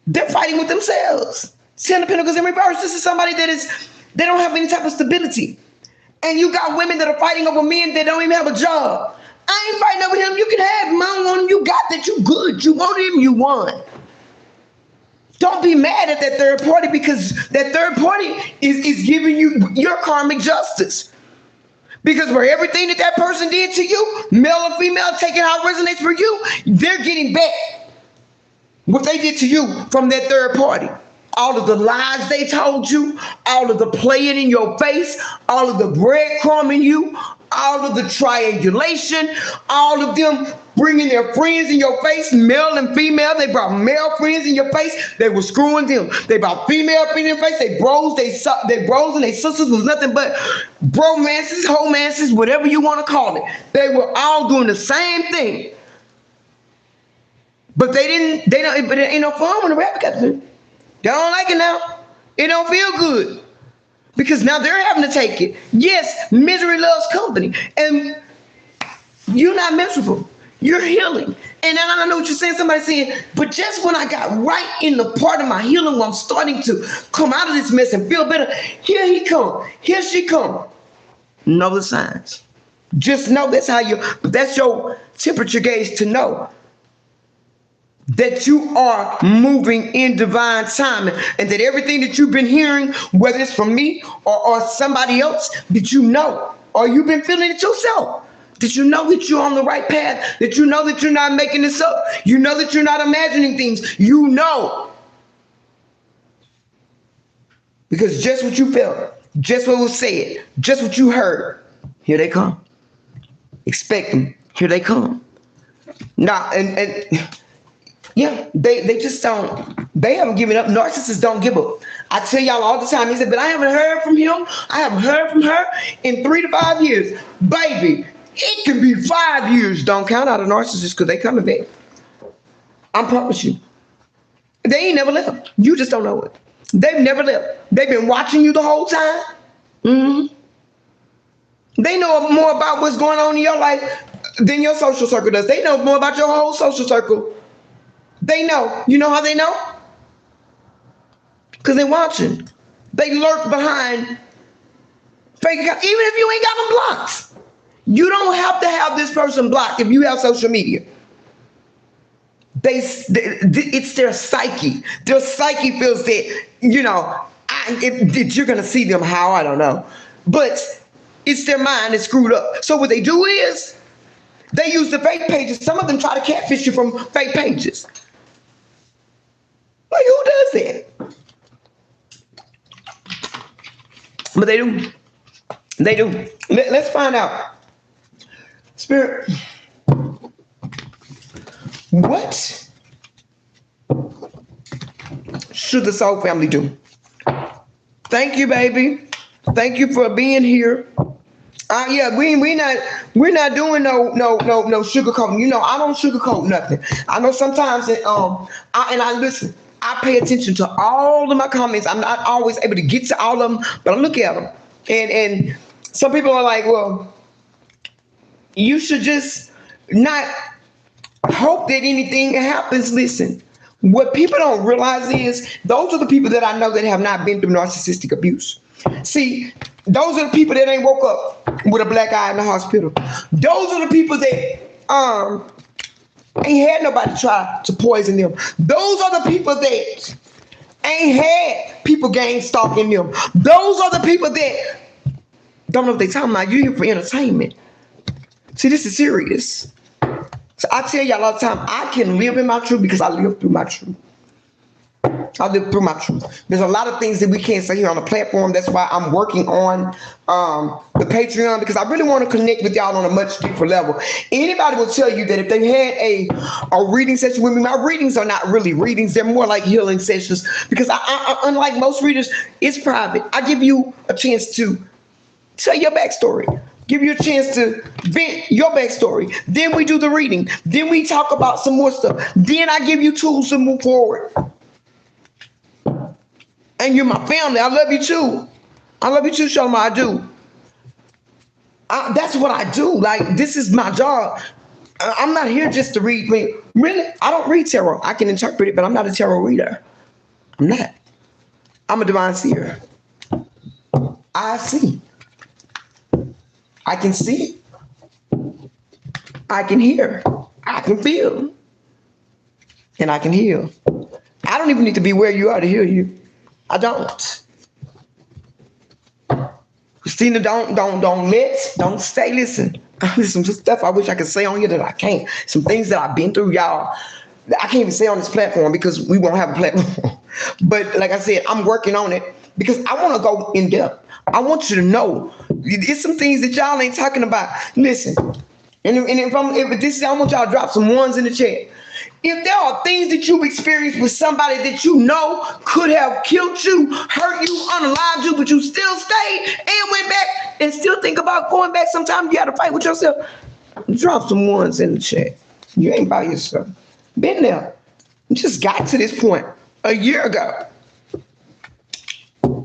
they're fighting with themselves. Ten of Pentacles in reverse. This is somebody that they don't have any type of stability. And you got women that are fighting over men that don't even have a job. I ain't fighting over him. You can have him. I don't want him. You got that. You good. You wanted him. You won. Don't be mad at that third party, because that third party is giving you your karmic justice. Because for everything that person did to you, male or female, taking how it resonates for you, they're getting back what they did to you from that third party. All of the lies they told you, all of the playing in your face, all of the breadcrumbing you, all of the triangulation, all of them bringing their friends in your face, male and female. They brought male friends in your face. They were screwing them. They brought female friends in your face. They bros and they sisters was nothing but bromances, homances, whatever you want to call it. They were all doing the same thing. But but it ain't no fun when the rabbit got to do. They don't like it now. It don't feel good. Because now they're having to take it. Yes, misery loves company. And you're not miserable. You're healing. And I know what you're saying. Somebody's saying, but just when I got right in the part of my healing where I'm starting to come out of this mess and feel better, here he come. Here she come. Know the signs. Just know that's your temperature gauge to know that you are moving in divine timing, and that everything that you've been hearing, whether it's from me or somebody else, that you know, or you've been feeling it yourself, that you know that you're on the right path, that you know that you're not making this up, you know that you're not imagining things, you know. Because just what you felt, just what was said, just what you heard, here they come. Expect them. Here they come. Now, and yeah, they just don't, they haven't given up. Narcissists don't give up. I tell y'all all the time, he said, but I haven't heard from him. I haven't heard from her in 3 to 5 years. Baby, it can be 5 years. Don't count out a narcissist, because they coming back. I promise you. They ain't never left. You just don't know it. They've never left. They've been watching you the whole time. Mm-hmm. They know more about what's going on in your life than your social circle does. They know more about your whole social circle. They know. You know how they know? Because they're watching. They lurk behind fake accounts. Even if you ain't got them blocked. You don't have to have this person blocked if you have social media. It's their psyche. Their psyche feels that, you know, if you're going to see them how, I don't know. But it's their mind that's screwed up. So what they do is they use the fake pages. Some of them try to catfish you from fake pages. Like, who does that? But they do. They do. Let's find out. Spirit, what should the soul family do? Thank you, baby. Thank you for being here. Yeah, we're not doing no sugarcoating. You know, I don't sugarcoat nothing. I know sometimes that I listen. I pay attention to all of my comments. I'm not always able to get to all of them, but I look at them. And some people are like, well, you should just not hope that anything happens. Listen, what people don't realize is those are the people that I know that have not been through narcissistic abuse. See, those are the people that ain't woke up with a black eye in the hospital. Those are the people that ain't had nobody try to poison them. Those are the people that ain't had people gang stalking them. Those are the people that don't know what they talking about. You're here for entertainment. See, this is serious. So I tell y'all all the time, I can live in my truth because I live through my truth. I live through my truth. There's a lot of things that we can't say here on the platform. That's why I'm working on the Patreon, because I really want to connect with y'all on a much deeper level. Anybody will tell you that if they had a reading session with me, my readings are not really readings. They're more like healing sessions, because I unlike most readers, it's private. I give you a chance to tell your backstory. Give you a chance to vent your backstory. Then we do the reading. Then we talk about some more stuff. Then I give you tools to move forward. And you're my family. I love you too. I love you too, Shalom. I do. That's what I do. Like, this is my job. I'm not here just to read. Really, I don't read tarot. I can interpret it, but I'm not a tarot reader. I'm not. I'm a divine seer. I see. I can see. I can hear. I can feel. And I can heal. I don't even need to be where you are to heal you. I don't. Christina, don't stay. Listen. There's some stuff I wish I could say on here that I can't. Some things that I've been through, y'all. I can't even say on this platform because we won't have a platform. But like I said, I'm working on it because I want to go in depth. I want you to know it's some things that y'all ain't talking about. Listen, and if this is, I want y'all to drop some ones in the chat. If there are things that you've experienced with somebody that you know could have killed you, hurt you, unalived you, but you still stayed and went back and still think about going back, sometimes you got to fight with yourself. Drop some ones in the chat. You ain't by yourself. Been there. Just got to this point a year ago.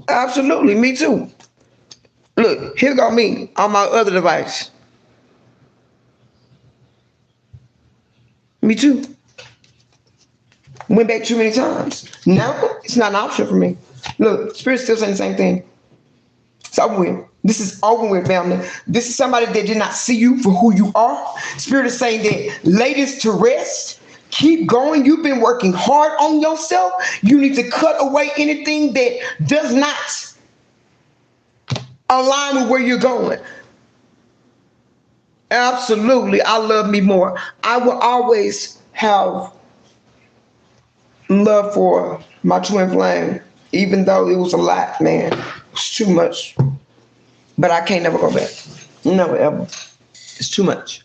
Absolutely, me too. Look, here go me on my other device. Me too. Went back too many times. Now it's not an option for me. Look, Spirit's still saying the same thing. It's over with. This is over with, family. This is somebody that did not see you for who you are. Spirit is saying that lay this to rest. Keep going. You've been working hard on yourself. You need to cut away anything that does not align with where you're going. Absolutely. I love me more. I will always have love for my twin flame, even though it was a lot, man. It was too much. But I can't never go back. Never, ever. It's too much.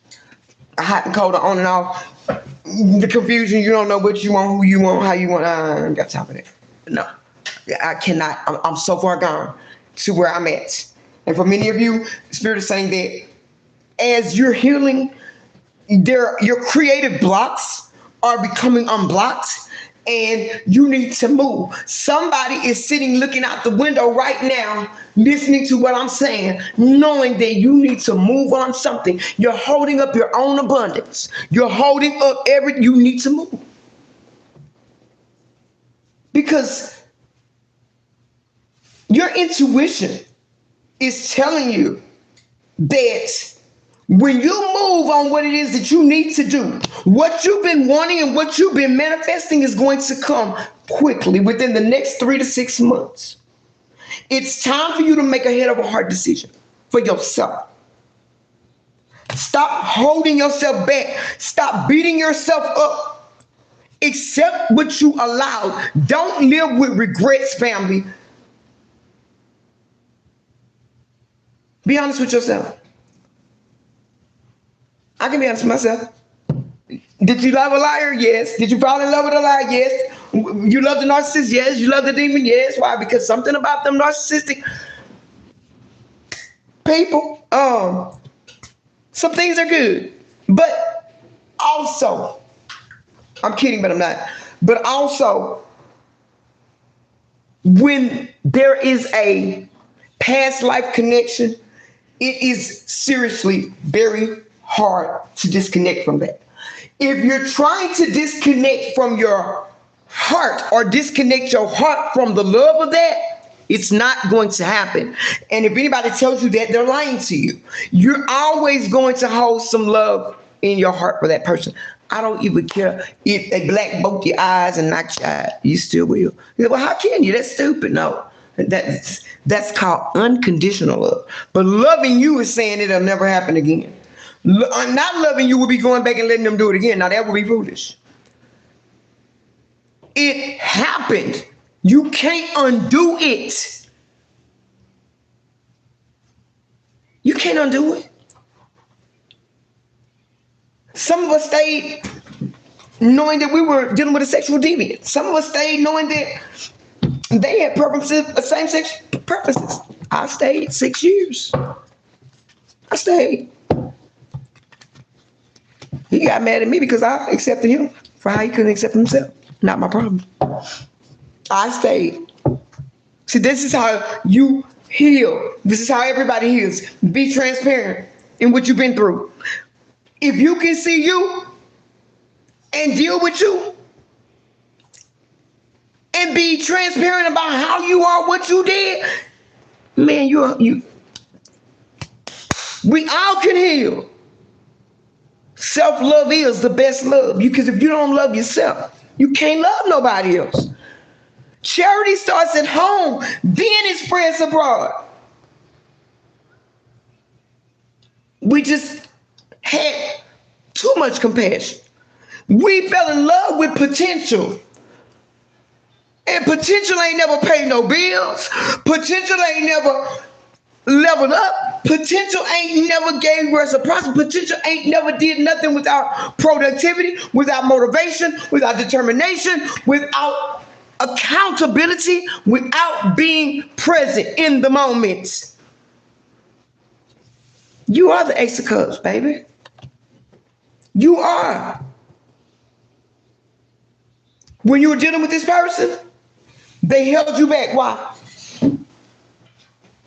Hot and cold, on and off. The confusion, you don't know what you want, who you want, how you want. I ain't got time for that. No. I cannot. I'm so far gone to where I'm at. And for many of you, Spirit is saying that as you're healing, your creative blocks are becoming unblocked. And you need to move. Somebody is sitting looking out the window right now, listening to what I'm saying, knowing that you need to move on something. You're holding up your own abundance. You're holding up you need to move. Because your intuition is telling you that when you move on what it is that you need to do, what you've been wanting and what you've been manifesting is going to come quickly within the next 3 to 6 months. It's time for you to make a head of a heart decision for yourself. Stop holding yourself back. Stop beating yourself up. Accept what you allowed. Don't live with regrets, family. Be honest with yourself. I can be honest with myself. Did you love a liar? Yes. Did you fall in love with a liar? Yes. You love the narcissist? Yes. You love the demon? Yes. Why? Because something about them narcissistic people, some things are good. But also, I'm kidding, but I'm not. But also, when there is a past life connection, it is seriously very hard to disconnect from that. If you're trying to disconnect from your heart or disconnect your heart from the love of that, it's not going to happen. And if anybody tells you that, they're lying to you. You're always going to hold some love in your heart for that person. I don't even care if they black both your eyes and knock your eye. You still will. You say, well, how can you? That's stupid. No. That's called unconditional love. But loving you is saying it'll never happen again. Not loving you will be going back and letting them do it again. Now that would be foolish. It happened. You can't undo it. You can't undo it. Some of us stayed knowing that we were dealing with a sexual deviant. Some of us stayed knowing that they had purposes, same-sex purposes. I stayed 6 years. I stayed. He got mad at me because I accepted him for how he couldn't accept himself. Not my problem. I stayed. See, this is how you heal. This is how everybody heals. Be transparent in what you've been through. If you can see you and deal with you and be transparent about how you are, what you did, man, we all can heal. Self-love is the best love. Because if you don't love yourself, you can't love nobody else. Charity starts at home, then it spreads abroad. We just had too much compassion. We fell in love with potential. And potential ain't never paid no bills. Potential ain't never leveled up. Potential ain't never gave reciprocity. Potential ain't never did nothing without productivity, without motivation, without determination, without accountability, without being present in the moment. You are the Ace of Cups, baby. You are. When you were dealing with this person, they held you back. Why?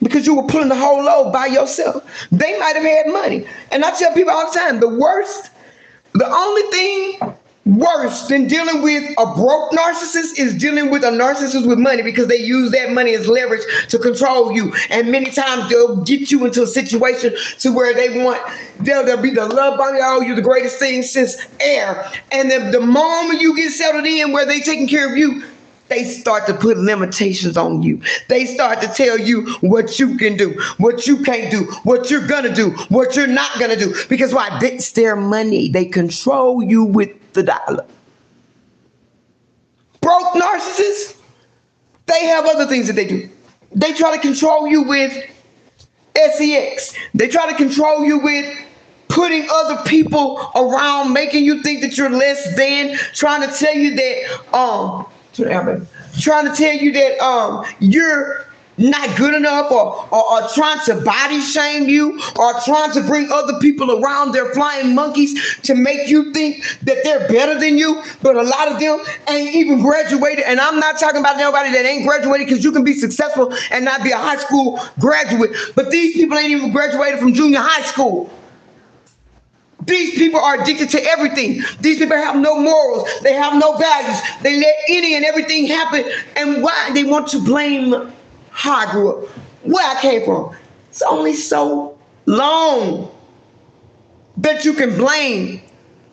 Because you were pulling the whole load by yourself. They might have had money. And I tell people all the time, the only thing worse than dealing with a broke narcissist is dealing with a narcissist with money, because they use that money as leverage to control you. And many times they'll get you into a situation to where they'll be the love bomb. Oh, you're the greatest thing since air. And the moment you get settled in where they taking care of you, they start to put limitations on you. They start to tell you what you can do, what you can't do, what you're going to do, what you're not going to do. Because why? It's their money. They control you with the dollar. Broke narcissists, they have other things that they do. They try to control you with sex. They try to control you with putting other people around, making you think that you're less than, trying to tell you that, you're not good enough, or trying to body shame you, or trying to bring other people around their flying monkeys to make you think that they're better than you. But a lot of them ain't even graduated. And I'm not talking about nobody that ain't graduated, because you can be successful and not be a high school graduate. But these people ain't even graduated from junior high school. These people are addicted to everything. These people have no morals. They have no values. They let any and everything happen. And why? They want to blame how I grew up, where I came from. It's only so long that you can blame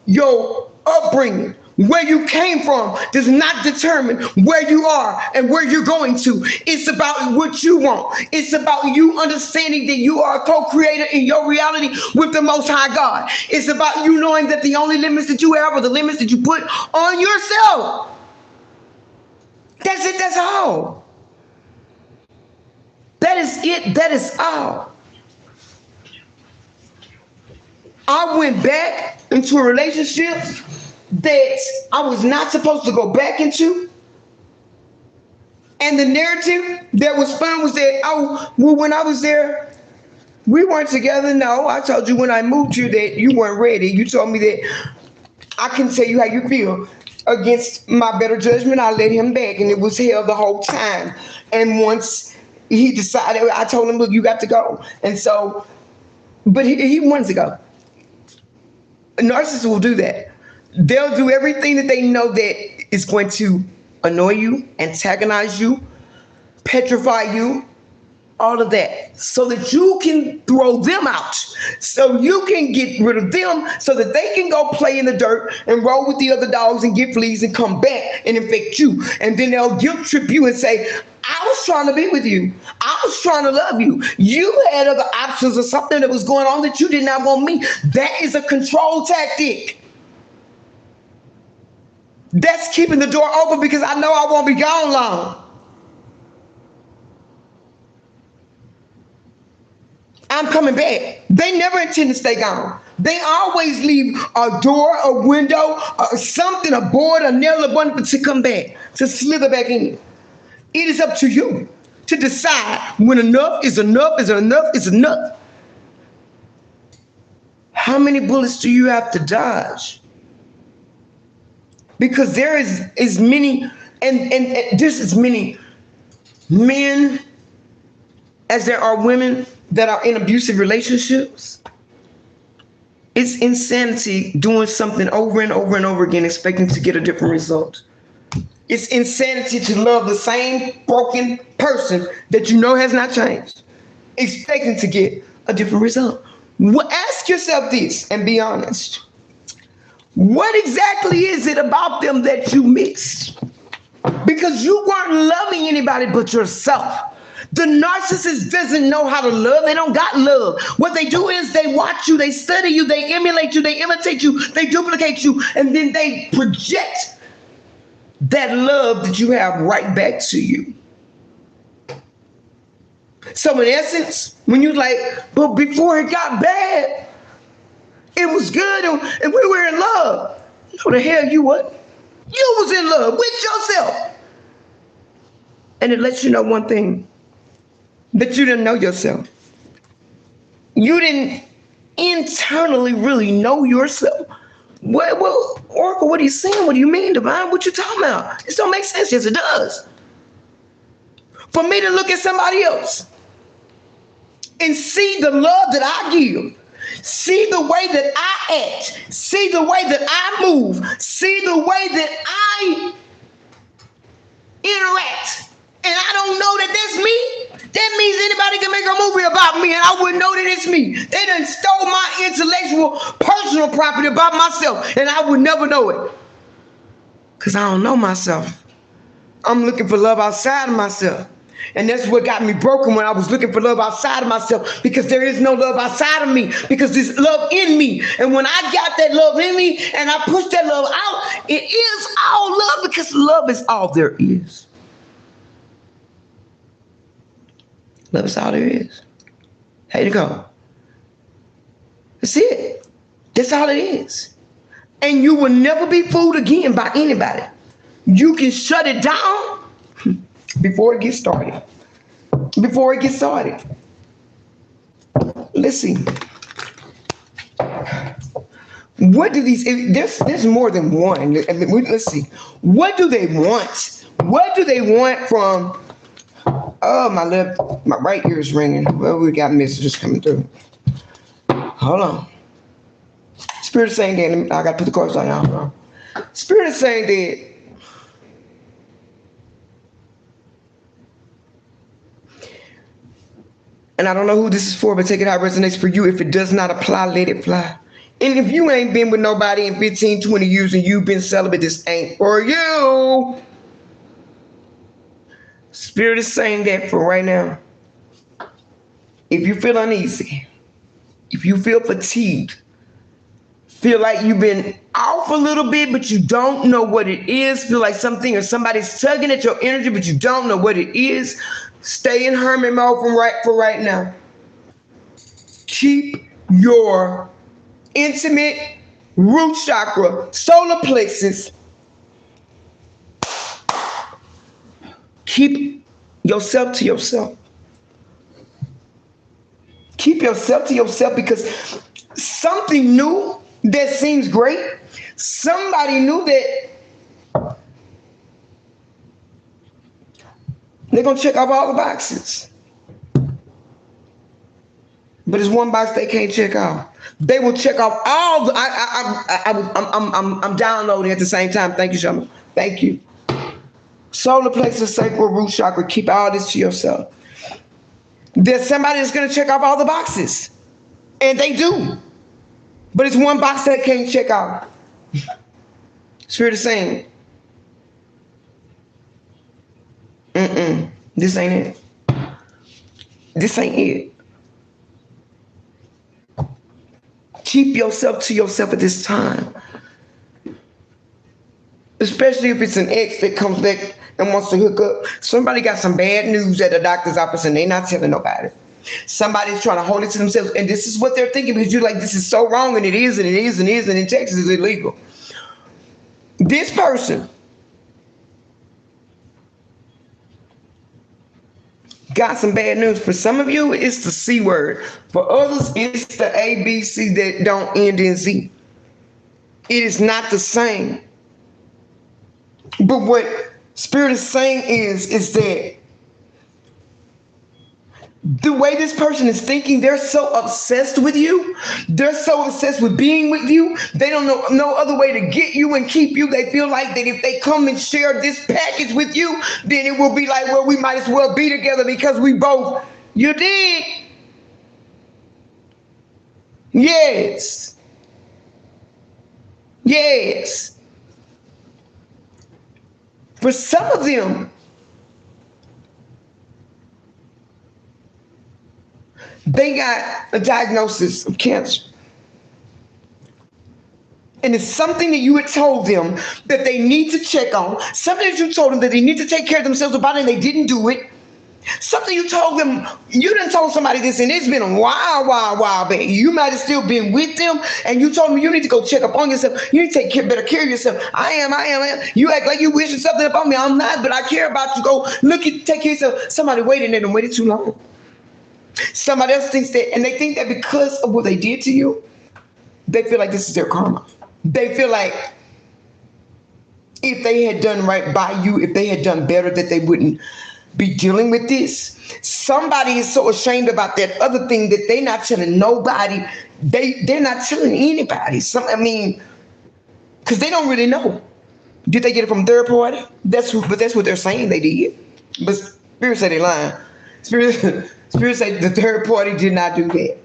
your upbringing. Where you came from does not determine where you are and where you're going to. It's about what you want. It's about you understanding that you are a co-creator in your reality with the Most High God. It's about you knowing that the only limits that you have are the limits that you put on yourself. That's it. That's all. That is it. That is all. I went back into a relationship that I was not supposed to go back into. And the narrative that was fun was that, oh, well, when I was there, we weren't together. No, I told you when I moved you that you weren't ready. You told me that I can tell you how you feel. Against my better judgment, I let him back, and it was hell the whole time. And once he decided, I told him, look, you got to go. And so, but he wanted to go. A narcissist will do that. They'll do everything that they know that is going to annoy you, antagonize you, petrify you, all of that, so that you can throw them out, so you can get rid of them, so that they can go play in the dirt and roll with the other dogs and get fleas and come back and infect you. And then they'll guilt trip you and say, I was trying to be with you. I was trying to love you. You had other options or something that was going on that you did not want me. That is a control tactic. That's keeping the door open because I know I won't be gone long. I'm coming back. They never intend to stay gone. They always leave a door, a window, something, a board, a nail, a button to come back, to slither back in. It is up to you to decide when enough is enough, is enough, is enough. How many bullets do you have to dodge? Because there is as many, and there's as many men as there are women that are in abusive relationships. It's insanity doing something over and over and over again, expecting to get a different result. It's insanity to love the same broken person that you know has not changed, expecting to get a different result. Ask yourself this and be honest. What exactly is it about them that you missed? Because you weren't loving anybody but yourself. The narcissist doesn't know how to love. They don't got love. What they do is they watch you, they study you, they emulate you, they imitate you, they duplicate you, and then they project that love that you have right back to you. So in essence, when you like, but before it got bad, it was good and we were in love. No, the hell you what? You was in love with yourself. And it lets you know one thing, that you didn't know yourself. You didn't internally really know yourself. Well, Oracle, what are you saying? What do you mean, Divine? What you talking about? This don't make sense. Yes, it does. For me to look at somebody else and see the love that I give, see the way that I act, see the way that I move, see the way that I interact, and I don't know that that's me, that means anybody can make a movie about me and I wouldn't know that it's me. They done stole my intellectual, personal property about myself and I would never know it. Because I don't know myself. I'm looking for love outside of myself. And that's what got me broken when I was looking for love outside of myself, because there is no love outside of me, because there's love in me. And when I got that love in me and I push that love out, it is all love, because love is all there is. Love is all there is. There you go. That's it. That's all it is. And you will never be fooled again by anybody. You can shut it down before it gets started. Before it gets started. Let's see. What do these, there's more than one. Let's see. What do they want? What do they want from, oh, my right ear is ringing. Well, we got messages coming through. Hold on. Spirit is saying that, I got to put the cards on y'all. Hold on. Spirit is saying that and I don't know who this is for, but take it how it resonates for you. If it does not apply, let it fly. And if you ain't been with nobody in 15, 20 years and you've been celibate, this ain't for you. Spirit is saying that for right now. If you feel uneasy, if you feel fatigued, feel like you've been off a little bit, but you don't know what it is, feel like something or somebody's tugging at your energy, but you don't know what it is, stay in hermit mode for right now. Keep your intimate, root chakra, solar plexus. Keep yourself to yourself. Keep yourself to yourself, because something new that seems great, somebody new that they're going to check off all the boxes. But there's one box they can't check off. They will check off all the, I'm downloading at the same time. Thank you, Shama. Thank you. Solar plexus, sacral, root chakra. Keep all this to yourself. There's somebody that's going to check off all the boxes. And they do. But it's one box that can't check off. Spirit is saying, this ain't it. This ain't it. Keep yourself to yourself at this time. Especially if it's an ex that comes back and wants to hook up. Somebody got some bad news at the doctor's office and they're not telling nobody. Somebody's trying to hold it to themselves, and this is what they're thinking, because you're like, this is so wrong, and it is, and it is, and it is, and in Texas it's illegal. This person got some bad news. For some of you, it's the C word. For others, it's the A, B, C that don't end in Z. It is not the same. But what Spirit is saying is that the way this person is thinking, they're so obsessed with you. They're so obsessed with being with you. They don't know no other way to get you and keep you. They feel like that if they come and share this package with you, then it will be like, well, we might as well be together because we both, you did. Yes. Yes. For some of them, they got a diagnosis of cancer. And it's something that you had told them that they need to check on. Something that you told them that they need to take care of themselves about, and they didn't do it. Something you told them, you done told somebody this, and it's been a while back. You might have still been with them, and you told them you need to go check up on yourself. You need to take better care of yourself. I am. You act like you wishing something upon me. I'm not, but I care about you. Go look at, take care of yourself. Somebody waiting and waited too long. Somebody else thinks that, and they think that because of what they did to you, they feel like this is their karma. They feel like if they had done right by you, if they had done better, that they wouldn't be dealing with this. Somebody is so ashamed about that other thing that they're not telling nobody. They're not telling anybody. Because they don't really know. Did they get it from third party? That's what they're saying they did. But Spirit said they lying. Spirit said the third party did not do that.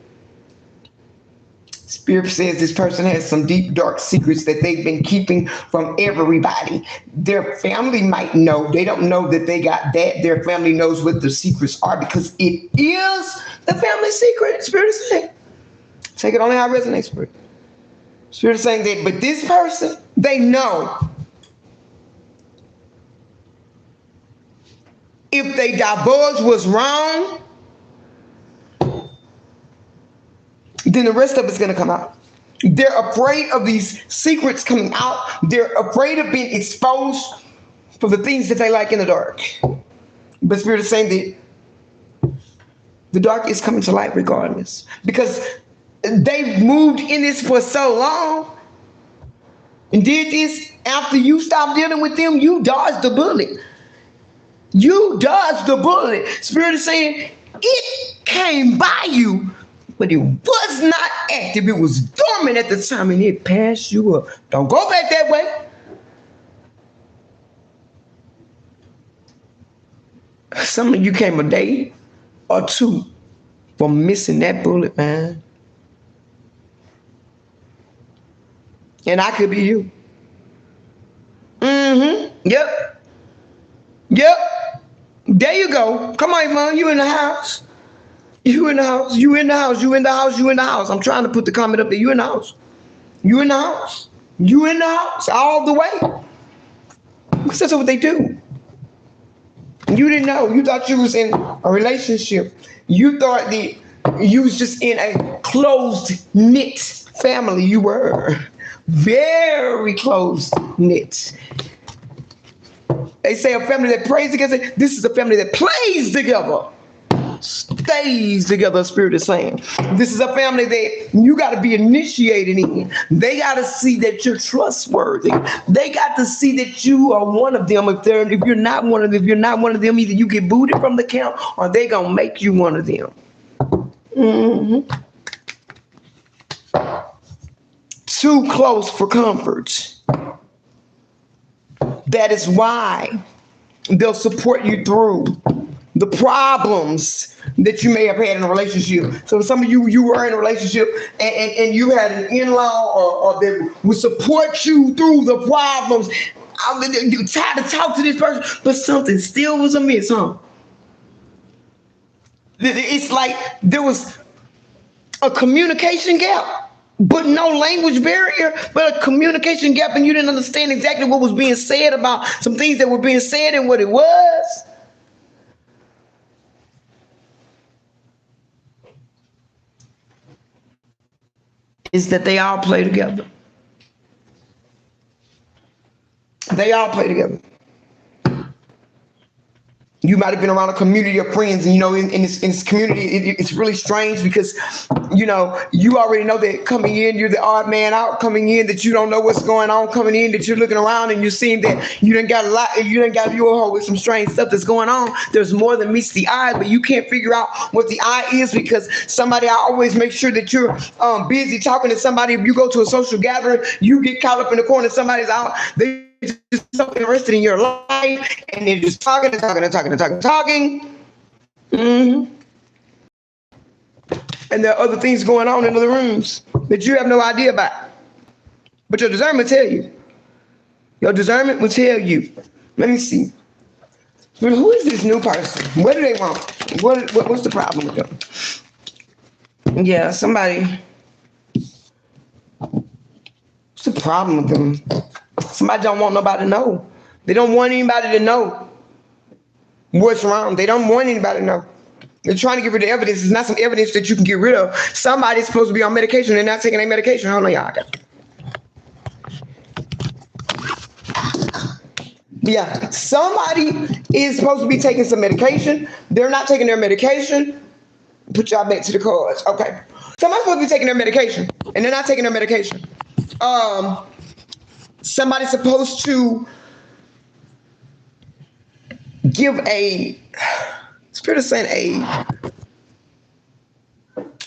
Spirit says this person has some deep, dark secrets that they've been keeping from everybody. Their family might know. They don't know that they got that. Their family knows what the secrets are because it is the family secret. Spirit is saying, take it only how it resonates, Spirit. Spirit is saying that, but this person, they know. If they divulge what's wrong, then the rest of it's going to come out. They're afraid of these secrets coming out. They're afraid of being exposed for the things that they like in the dark. But Spirit is saying that the dark is coming to light regardless, because they've moved in this for so long and did this after you stopped dealing with them. You dodged the bullet. You dodged the bullet. Spirit is saying it came by you, but it was not active. It was dormant at the time, and it passed you up. Don't go back that way. Some of you came a day or two from missing that bullet, man. And I could be you. Yep. There you go. Come on, man. You in the house. You in the house. You in the house. You in the house. You in the house. I'm trying to put the comment up there. You in the house. You in the house. You in the house. All the way. Because that's what they do. You didn't know. You thought you was in a relationship. You thought that you was just in a closed knit family you were. Very close knit. They say a family that prays together. This is a family that plays together. Stays together, Spirit is saying. This is a family that you got to be initiated in. They got to see that you're trustworthy. They got to see that you are one of them. If you're not one of them, either you get booted from the camp or they gonna make you one of them. Too close for comfort. That is why they'll support you through the problems that you may have had in a relationship. So some of you were in a relationship and you had an in-law or that would support you through the problems. You tried to talk to this person, but something still was amiss, huh? It's like there was a communication gap, but no language barrier, but a communication gap, and you didn't understand exactly what was being said about some things that were being said and what it was. Is that they all play together. They all play together. You might have been around a community of friends, and in this community, it's really strange because, you already know that coming in, you're the odd man out coming in, that you don't know what's going on coming in, that you're looking around and you're seeing that you done got with some strange stuff that's going on. There's more than meets the eye, but you can't figure out what the eye is because I always make sure that you're busy talking to somebody. If you go to a social gathering, you get caught up in the corner, somebody's out. They just so interested in your life, and they're just talking. Mm-hmm. And there are other things going on in other rooms that you have no idea about. But your discernment tell you. Your discernment will tell you. Let me see. Who is this new person? What do they want? What's the problem with them? Yeah, somebody. What's the problem with them? Somebody don't want nobody to know. They don't want anybody to know what's wrong. They don't want anybody to know. They're trying to get rid of evidence. It's not some evidence that you can get rid of. Somebody's supposed to be on medication. They're not taking their medication. Hold on, y'all. Yeah, somebody is supposed to be taking some medication. They're not taking their medication. Put y'all back to the cards. Okay. Somebody's supposed to be taking their medication, and they're not taking their medication. Somebody's supposed to give a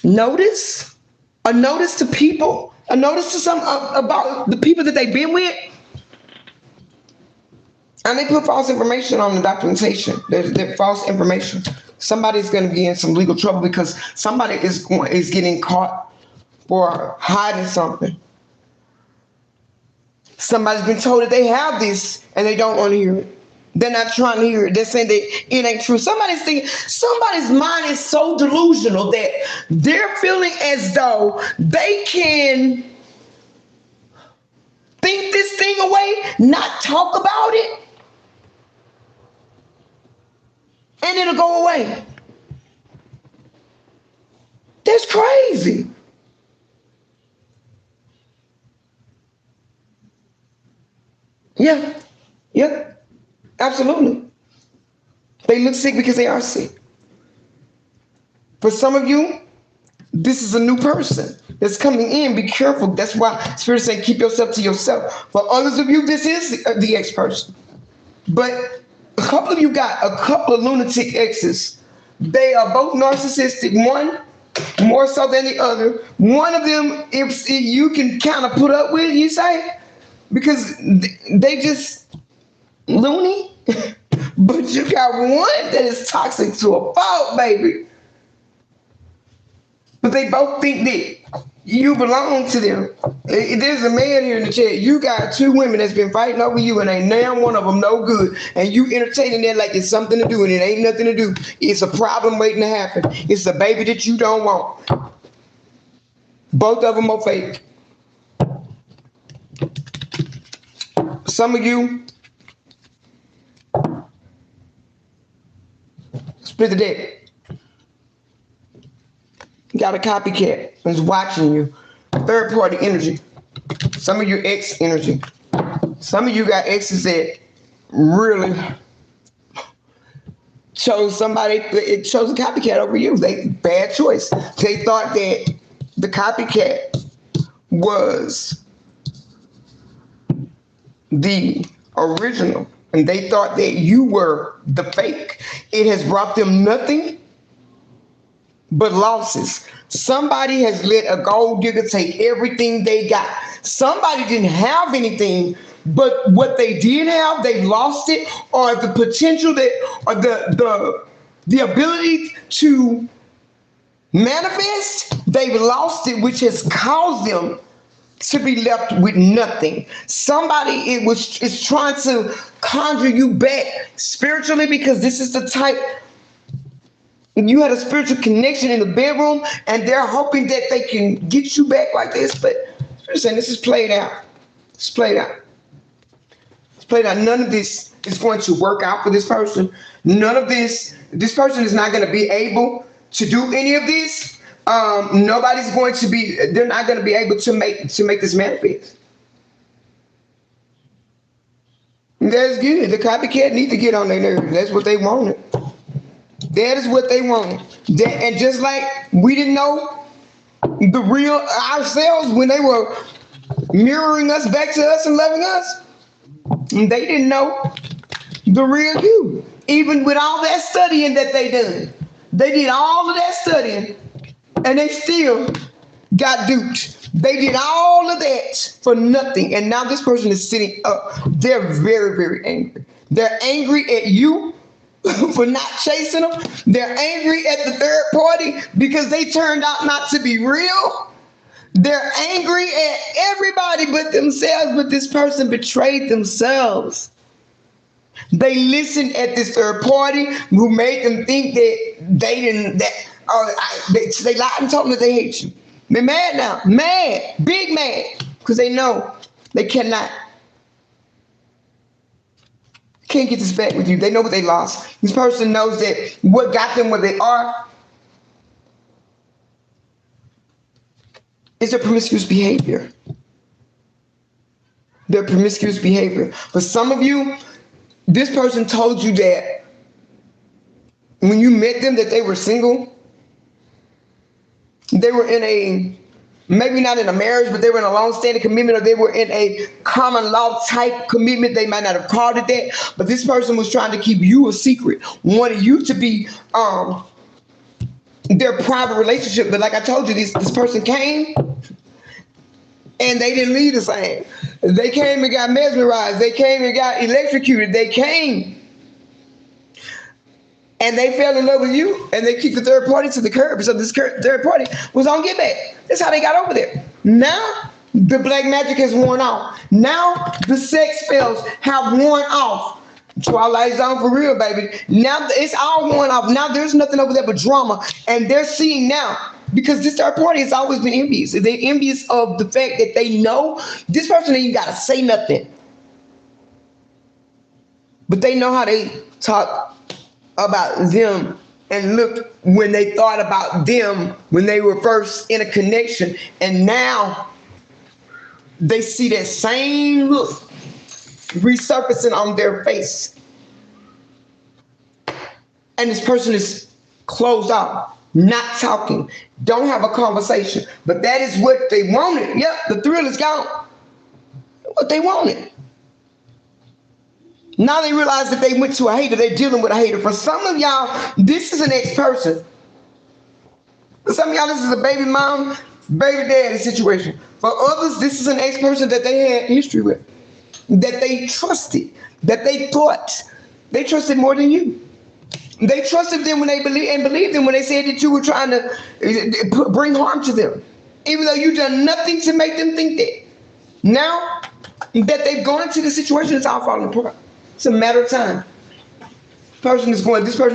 notice to people, a notice to some about the people that they've been with, and they put false information on the documentation. They're false information. Somebody's going to be in some legal trouble because somebody is getting caught for hiding something. Somebody's been told that they have this and they don't want to hear it. They're not trying to hear it. They're saying that it ain't true. Somebody's mind is so delusional that they're feeling as though they can think this thing away, not talk about it, and it'll go away. That's crazy. Yeah, absolutely. They look sick because they are sick. For some of you, this is a new person that's coming in. Be careful. That's why Spirit saying keep yourself to yourself. For others of you, this is the ex person. But a couple of you got a couple of lunatic exes. They are both narcissistic. One more so than the other. One of them, if you can kind of put up with, you say, because they just loony. But you got one that is toxic to a fault, baby. But they both think that you belong to them. There's a man here in the chat. You got two women that's been fighting over you, and ain't now one of them no good. And you entertaining that like it's something to do, and it ain't nothing to do. It's a problem waiting to happen. It's a baby that you don't want. Both of them are fake. Some of you split the deck. You got a copycat who's watching you. third party energy. Some of your ex energy. Some of you got exes that really chose somebody, it chose a copycat over you. Bad choice. They thought that the copycat was the original, and they thought that you were the fake. It has brought them nothing but losses. Somebody has let a gold digger take everything they got. Somebody didn't have anything, but what they did have, they lost it, or the potential that, or the ability to manifest, they've lost it, which has caused them to be left with nothing. Somebody is trying to conjure you back spiritually, because this is the type. You had a spiritual connection in the bedroom, and they're hoping that they can get you back like this. But I'm saying, this is played out. It's played out. It's played out. None of this is going to work out for this person. None of this. This person is not going to be able to do any of this. Nobody's going to be. They're not going to be able to make this manifest. That's good. The copycat need to get on their nerves. That's what they wanted. That is what they wanted. And just like we didn't know the real ourselves when they were mirroring us back to us and loving us, they didn't know the real you. Even with all that studying that they did. They did all of that studying, and they still got duped. They did all of that for nothing. And now this person is sitting up. They're very, very angry. They're angry at you for not chasing them. They're angry at the third party because they turned out not to be real. They're angry at everybody but themselves, but this person betrayed themselves. They listened at this third party who made them think that they didn't, they lied and told them that they hate you. They're mad now, mad, big mad, because they know they can't get this back with you. They know what they lost. This person knows that what got them where they are is their promiscuous behavior. Their promiscuous behavior. For some of you, this person told you that when you met them that they were single. They were in a, maybe not in a marriage, but they were in a long-standing commitment, or they were in a common law type commitment. They might not have called it that, but this person was trying to keep you a secret, wanted you to be their private relationship. But like I told you, this person came and they didn't leave the same. They came and got mesmerized. They came and got electrocuted. They came and they fell in love with you, and they kicked the third party to the curb. So this third party was on get back. That's how they got over there. Now the black magic has worn off. Now the sex spells have worn off. Twilight Zone for real, baby. Now it's all worn off. Now there's nothing over there but drama. And they're seeing now, because this third party has always been envious. They're envious of the fact that they know this person ain't even got to say nothing. But they know how they talk about them and look when they thought about them when they were first in a connection, and now they see that same look resurfacing on their face, and this person is closed off, not talking, don't have a conversation. But that is what they wanted. Yep, the thrill is gone. What they wanted. Now they realize that they went to a hater. They're dealing with a hater. For some of y'all, this is an ex-person. For some of y'all, this is a baby mom, baby daddy situation. For others, this is an ex-person that they had history with, that they trusted, that they thought they trusted more than you. They trusted them when they believed them when they said that you were trying to bring harm to them, even though you done nothing to make them think that. Now that they've gone into the situation, it's all falling apart. It's a matter of time. This person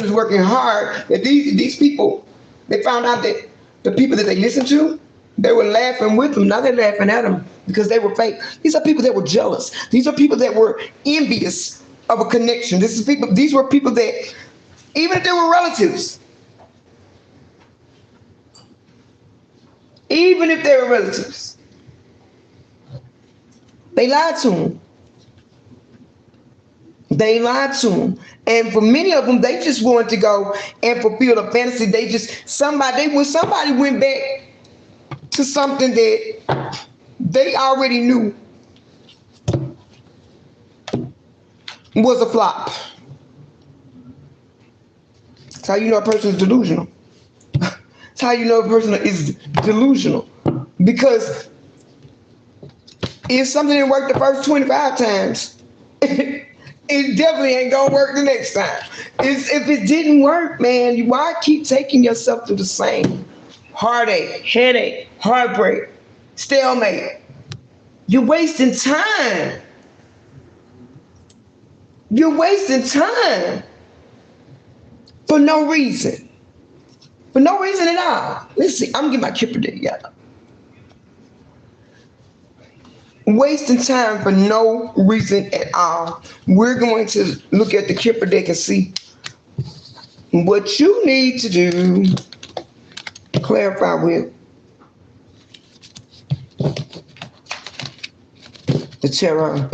is working hard. That these people, they found out that the people that they listened to, they were laughing with them. Now they're laughing at them because they were fake. These are people that were jealous. These are people that were envious of a connection. These were people that, even if they were relatives, even if they were relatives, They lied to him. They lied to him. And for many of them, they just wanted to go and fulfill the fantasy. When somebody went back to something that they already knew was a flop. That's how you know a person is delusional. That's how you know a person is delusional. Because if something didn't work the first 25 times, it definitely ain't gonna work the next time. If it didn't work, man, why keep taking yourself through the same heartache, headache, heartbreak, stalemate? You're wasting time. You're wasting time for no reason. For no reason at all. Let's see, I'm gonna get my Kipper day together. Wasting time for no reason at all. We're going to look at the Kipper deck and see what you need to do. Clarify with the tarot.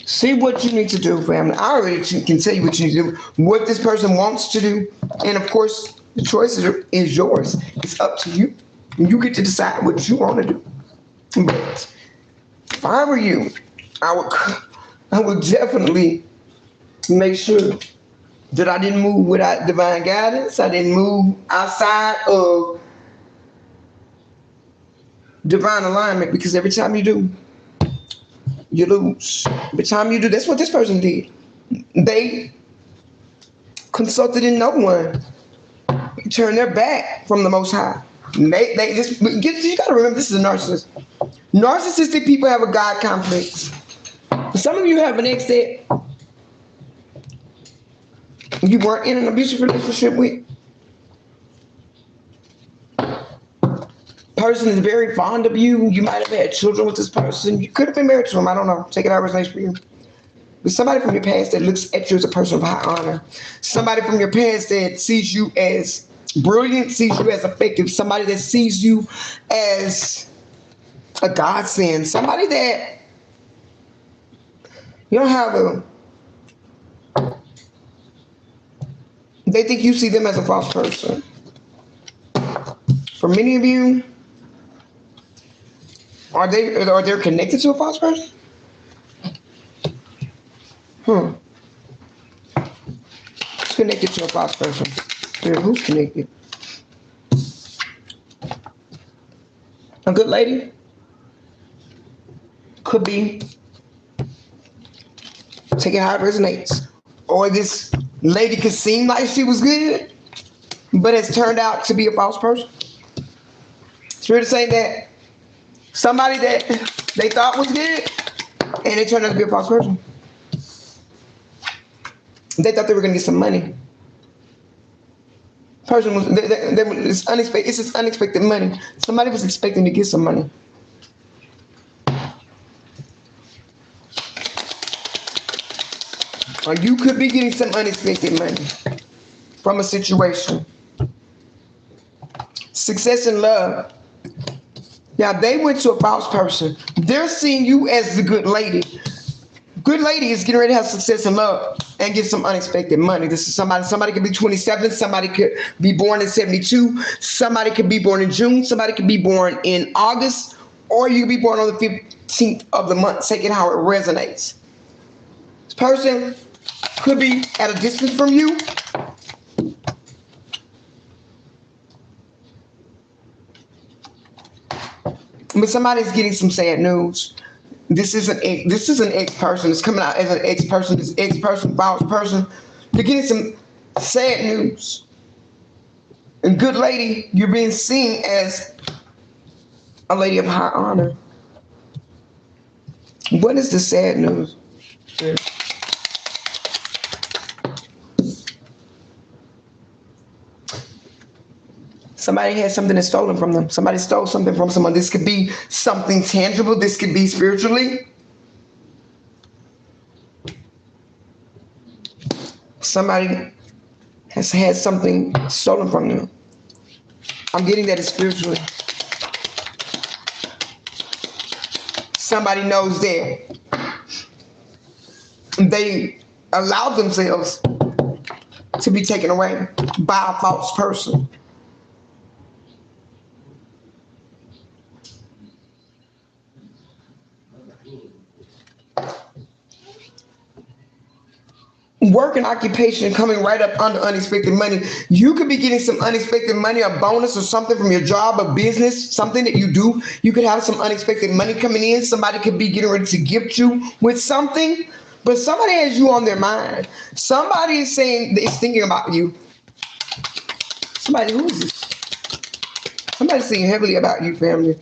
See what you need to do, family. I already can tell you what you need to do, what this person wants to do, and of course, the choice is yours. It's up to you. You get to decide what you want to do. But if I were you, I would definitely make sure that I didn't move without divine guidance. I didn't move outside of divine alignment, because every time you do, you lose. Every time you do, that's what this person did. They consulted in no one. Turned their back from the Most High. You gotta remember, this is a narcissist. Narcissistic people have a God complex. Some of you have an ex that you weren't in an abusive relationship with. Person is very fond of you. You might have had children with this person. You could have been married to him. I don't know. Take it out as nice for you. But somebody from your past that looks at you as a person of high honor. Somebody from your past that sees you as brilliant, sees you as effective. Somebody that sees you as a godsend. Somebody that you don't have they think you see them as a false person. For many of you, are they connected to a false person? Who's connected to a false person? Who's connected? A good lady? Could be. Take it how it resonates. Or this lady could seem like she was good, but it's turned out to be a false person. It's real to say that somebody that they thought was good, and it turned out to be a false person. They thought they were going to get some money. Person was, it's unexpected. It's just unexpected money. Somebody was expecting to get some money. Or you could be getting some unexpected money from a situation. Success in love. Now, they went to a false person. They're seeing you as the good lady. Good lady is getting ready to have success in love and get some unexpected money. This is somebody could be 27, somebody could be born in 72, somebody could be born in June, somebody could be born in August, or you could be born on the 15th of the month. Take it how it resonates. This person could be at a distance from you. But somebody's getting some sad news. This is an ex-person. It's coming out as an ex-person. This ex-person, false person. You're getting some sad news. And good lady, you're being seen as a lady of high honor. What is the sad news? Somebody had something that's stolen from them. Somebody stole something from someone. This could be something tangible. This could be spiritually. Somebody has had something stolen from them. I'm getting that it's spiritually. Somebody knows that they allow themselves to be taken away by a false person. Work and occupation coming right up under unexpected money. You could be getting some unexpected money, a bonus or something from your job, a business, something that you do. You could have some unexpected money coming in. Somebody could be getting ready to gift you with something, but somebody has you on their mind. Somebody is saying, is thinking about you. Somebody, who is this? Somebody's thinking heavily about you, family.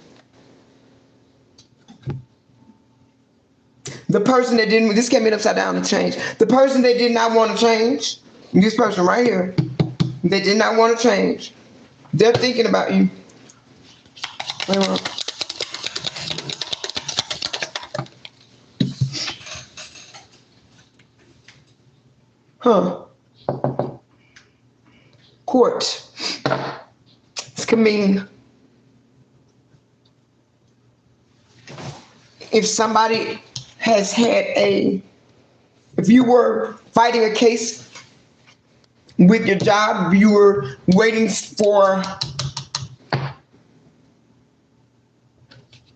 The person that didn't, this came in upside down to change. The person that did not want to change, this person right here, they did not want to change. They're thinking about you. Wait a minute. Huh. Court. This could mean if somebody has had if you were fighting a case with your job, you were waiting for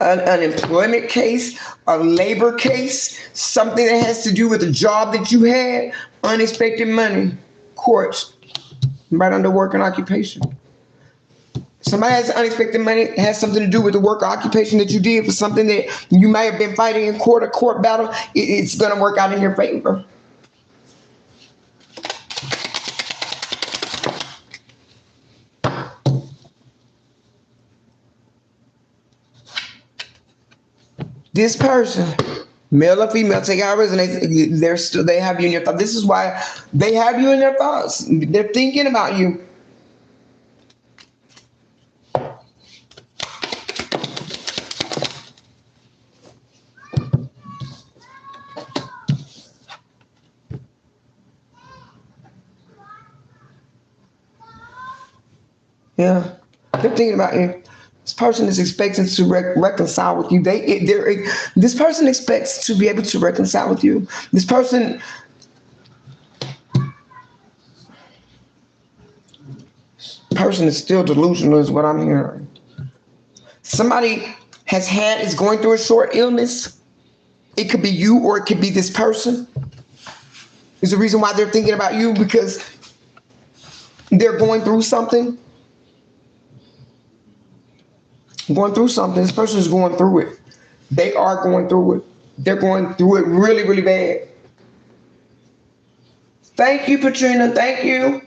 an employment case, a labor case, something that has to do with the job that you had, unexpected money, courts, right under work and occupation. Somebody has unexpected money, it has something to do with the work or occupation that you did for something that you may have been fighting in court, a court battle. It's going to work out in your favor. This person, male or female, take how it resonates, they have you in your thoughts. This is why they have you in their thoughts. They're thinking about you. Yeah, they're thinking about you. This person is expecting to reconcile with you. This person expects to be able to reconcile with you. This person is still delusional, is what I'm hearing. Somebody is going through a short illness. It could be you or it could be this person. Is the reason why they're thinking about you, because they're going through something. This person is going through it. They are going through it. They're going through it really, really bad. Thank you, Patrina. Thank you.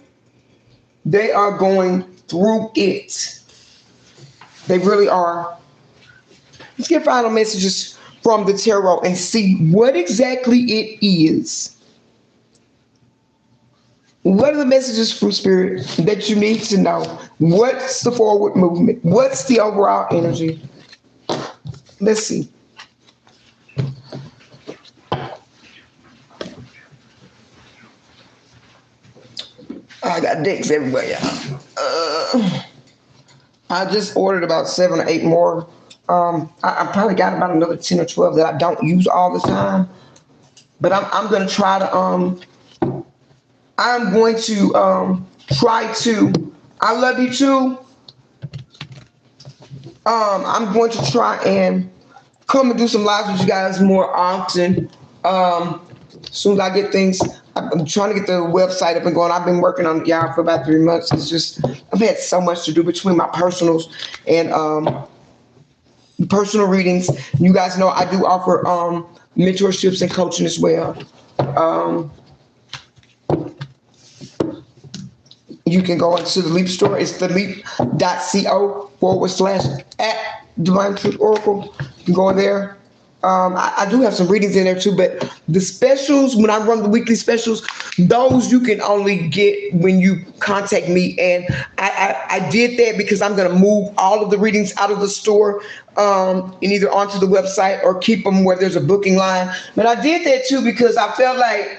They are going through it. They really are. Let's get final messages from the tarot and see what exactly it is. What are the messages from Spirit that you need to know? What's the forward movement? What's the overall energy? Let's see. I got decks everywhere, y'all. I just ordered about 7 or 8 more. I probably got about another 10 or 12 that I don't use all the time. But I'm going to try to I'm going to try to, I love you too. I'm going to try and come and do some lives with you guys more often. As soon as I get things, I'm trying to get the website up and going. I've been working on it, y'all, for about 3 months. It's just, I've had so much to do between my personals and personal readings. You guys know I do offer mentorships and coaching as well. You can go into the Leap store. It's the leap.co/@Divine Truth Oracle. You can go in there. I do have some readings in there too, but the specials, when I run the weekly specials, those you can only get when you contact me. And I did that because I'm going to move all of the readings out of the store and either onto the website or keep them where there's a booking line. But I did that too because I felt like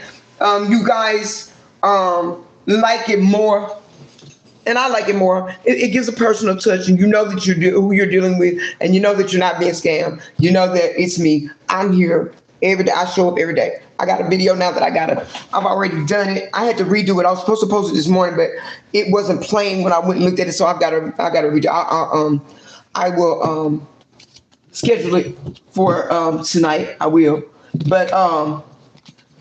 you guys like it more. And I like it more. It gives a personal touch, and you know that who you're dealing with, and you know that you're not being scammed. You know that it's me. I'm here every day. I show up every day. I got a video now that I've already done it. I had to redo it. I was supposed to post it this morning, but it wasn't playing when I went and looked at it. So I got to redo. I will schedule it for tonight. I will. But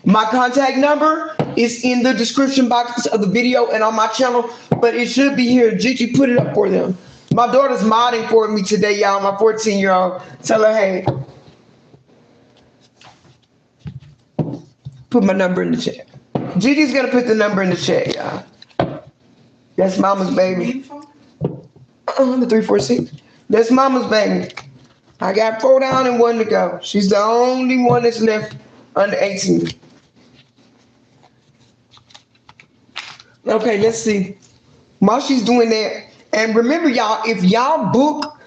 my contact number is in the description box of the video and on my channel, but it should be here. Gigi, put it up for them. My daughter's modding for me today, y'all. My 14-year-old. Tell her, hey, put my number in the chat. Gigi's gonna put the number in the chat, y'all. That's mama's baby. The 346. That's mama's baby. I got 4 down and 1 to go. She's the only one that's left under 18. Okay, let's see. While she's doing that, and remember, y'all, if y'all book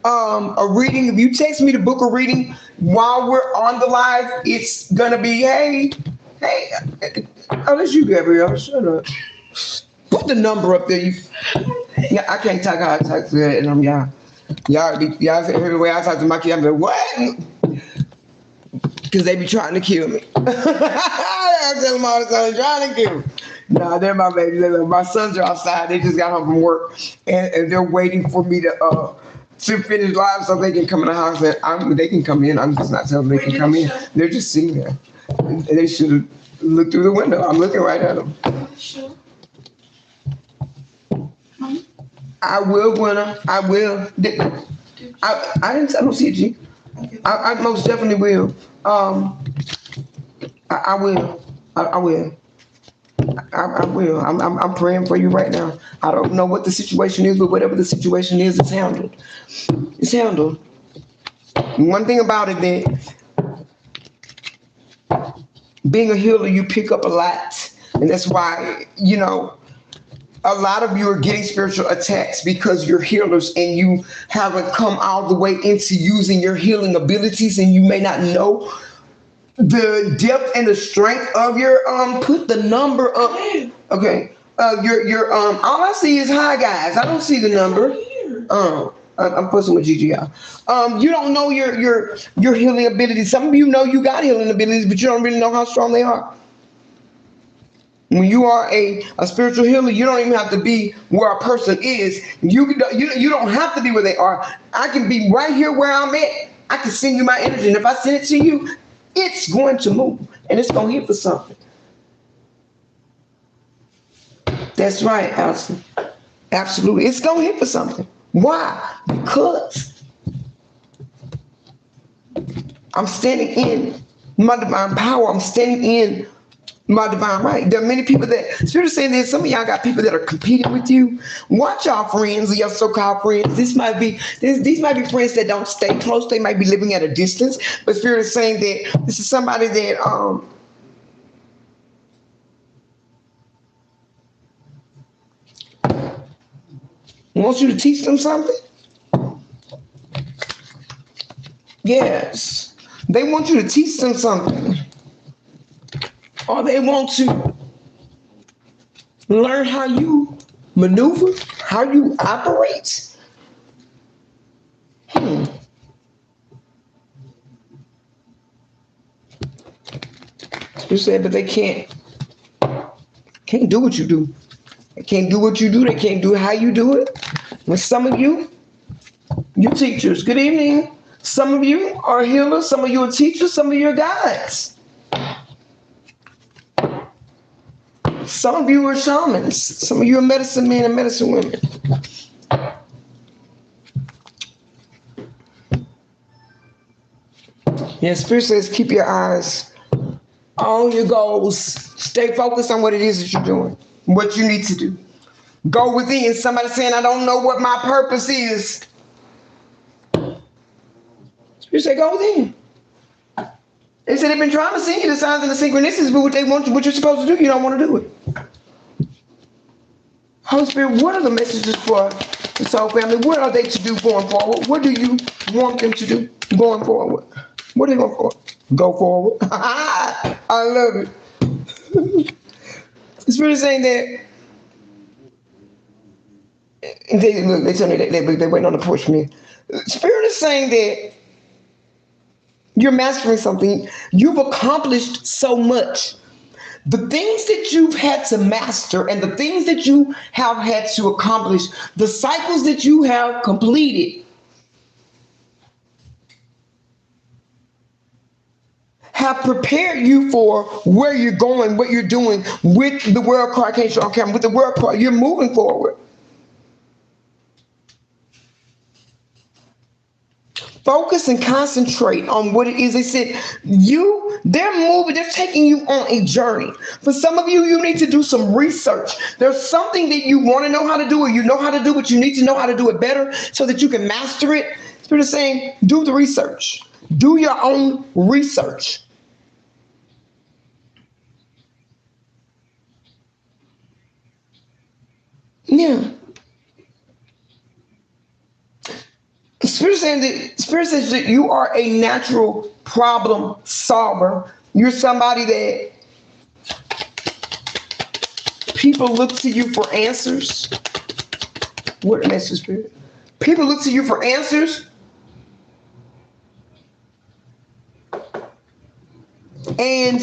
a reading, if you text me to book a reading while we're on the live, it's gonna be, hey, oh, that's you, Gabrielle. Shut up. Put the number up there. Yeah, I can't talk how I talk to that, and y'all hear the way I talk to my kids. I'm like, what? Because they be trying to kill me. I tell them all the time, trying to kill me. Nah, they're my babies. My sons are outside. They just got home from work, and they're waiting for me to finish live so they can come in the house. And they can come in. I'm just not telling them they can come in. They're just sitting there. They should have looked through the window. I'm looking right at them. I will, Gwenna. I will. I don't see it, G. I most definitely will. I will. I will. I will. I'm praying for you right now. I don't know what the situation is, but whatever the situation is, it's handled. It's handled. One thing about it, that being a healer, you pick up a lot, and that's why, you know, a lot of you are getting spiritual attacks because you're healers and you haven't come all the way into using your healing abilities, and you may not know the depth and the strength of your put the number up. Okay. Your all I see is hi guys. I don't see the number. I'm fussing with Gigi, y'all. You don't know your healing abilities. Some of you know you got healing abilities, but you don't really know how strong they are. When you are a spiritual healer, you don't even have to be where a person is. You don't have to be where they are. I can be right here where I'm at. I can send you my energy, and if I send it to you, it's going to move, and it's going to hit for something. That's right, Allison. Absolutely. It's going to hit for something. Why? Because I'm standing in my divine power. I'm standing in my divine right. There are many people that, Spirit is saying that some of y'all got people that are competing with you. Watch y'all friends or your so-called friends. These might be friends that don't stay close. They might be living at a distance. But Spirit is saying that this is somebody that wants you to teach them something. Yes. They want you to teach them something. Or they want to learn how you maneuver, how you operate. You said, but they can't do what you do. They can't do what you do. They can't do how you do it. And some of you teachers, good evening. Some of you are healers. Some of you are teachers. Some of you are guides. Some of you are shamans. Some of you are medicine men and medicine women. Yeah, Spirit says keep your eyes on your goals. Stay focused on what it is that you're doing, what you need to do. Go within. Somebody saying, I don't know what my purpose is. Spirit say, go within. They said they've been trying to send you the signs and the synchronicities, but what you're supposed to do, you don't want to do it. Holy Spirit, what are the messages for the soul family? What are they to do going forward? What do you want them to do going forward? What are they going for? Go forward. I love it. The Spirit is saying that they tell me they're waiting on the push me. The Spirit is saying that You're mastering something. You've accomplished so much. The things that you've had to master and the things that you have had to accomplish, the cycles that you have completed, have prepared you for where you're going, what you're doing with the world card. Can't show on camera. With the world card, you're moving forward. Focus and concentrate on what it is. They said they're moving, they're taking you on a journey. For some of you, you need to do some research. There's something that you want to know how to do, or you know how to do, but you need to know how to do it better so that you can master it. Spirit is saying, do the research. Do your own research. Yeah. Spirit says that you are a natural problem solver. You're somebody that people look to you for answers. What message, Spirit? People look to you for answers. And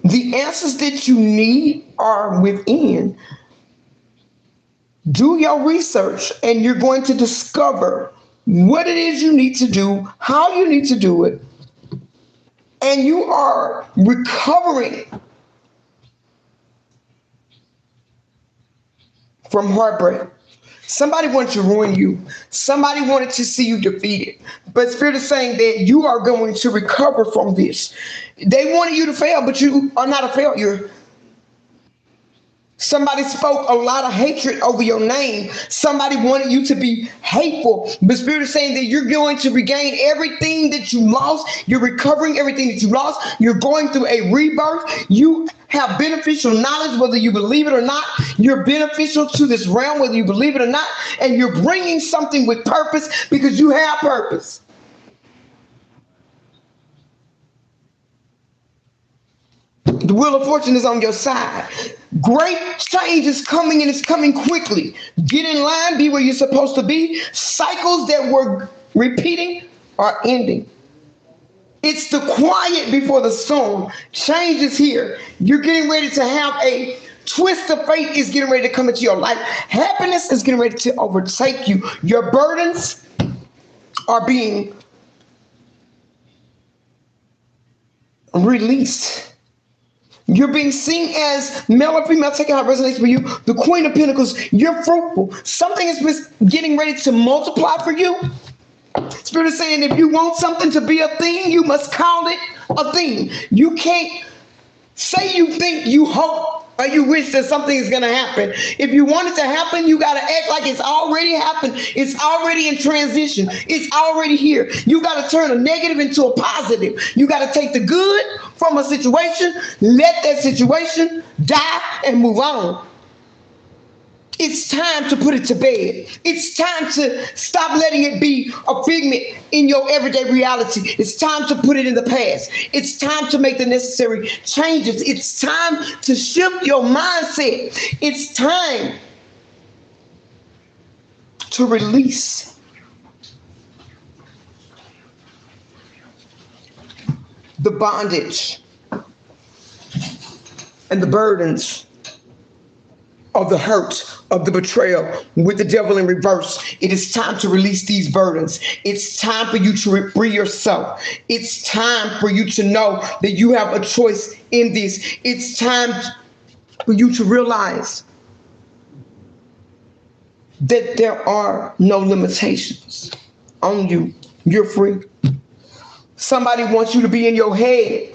the answers that you need are within. Do your research and you're going to discover what it is you need to do, how you need to do it, and you are recovering from heartbreak. Somebody wanted to ruin you. Somebody wanted to see you defeated. But Spirit is saying that you are going to recover from this. They wanted you to fail, but you are not a failure. Somebody spoke a lot of hatred over your name. Somebody wanted you to be hateful. But Spirit is saying that you're going to regain everything that you lost. You're recovering everything that you lost. You're going through a rebirth. You have beneficial knowledge, whether you believe it or not. You're beneficial to this realm, whether you believe it or not. And you're bringing something with purpose because you have purpose. The wheel of fortune is on your side. Great change is coming, and it's coming quickly. Get in line, be where you're supposed to be. Cycles that were repeating are ending. It's the quiet before the storm. Change is here. You're getting ready to have a twist of fate is getting ready to come into your life. Happiness is getting ready to overtake you. Your burdens are being released. You're being seen as male or female, taking how it resonates for you. The Queen of Pentacles, you're fruitful. Something is getting ready to multiply for you. Spirit is saying if you want something to be a thing, you must call it a thing. You can't say you think, you hope, or you wish that something is going to happen. If you want it to happen, you got to act like it's already happened. It's already in transition. It's already here. You got to turn a negative into a positive. You got to take the good from a situation, let that situation die, and move on. It's time to put it to bed. It's time to stop letting it be a figment in your everyday reality. It's time to put it in the past. It's time to make the necessary changes. It's time to shift your mindset. It's time to release the bondage and the burdens of the hurt, of the betrayal, with the devil in reverse. It is time to release these burdens. It's time for you to free yourself. It's time for you to know that you have a choice in this. It's time for you to realize that there are no limitations on you. You're free. Somebody wants you to be in your head.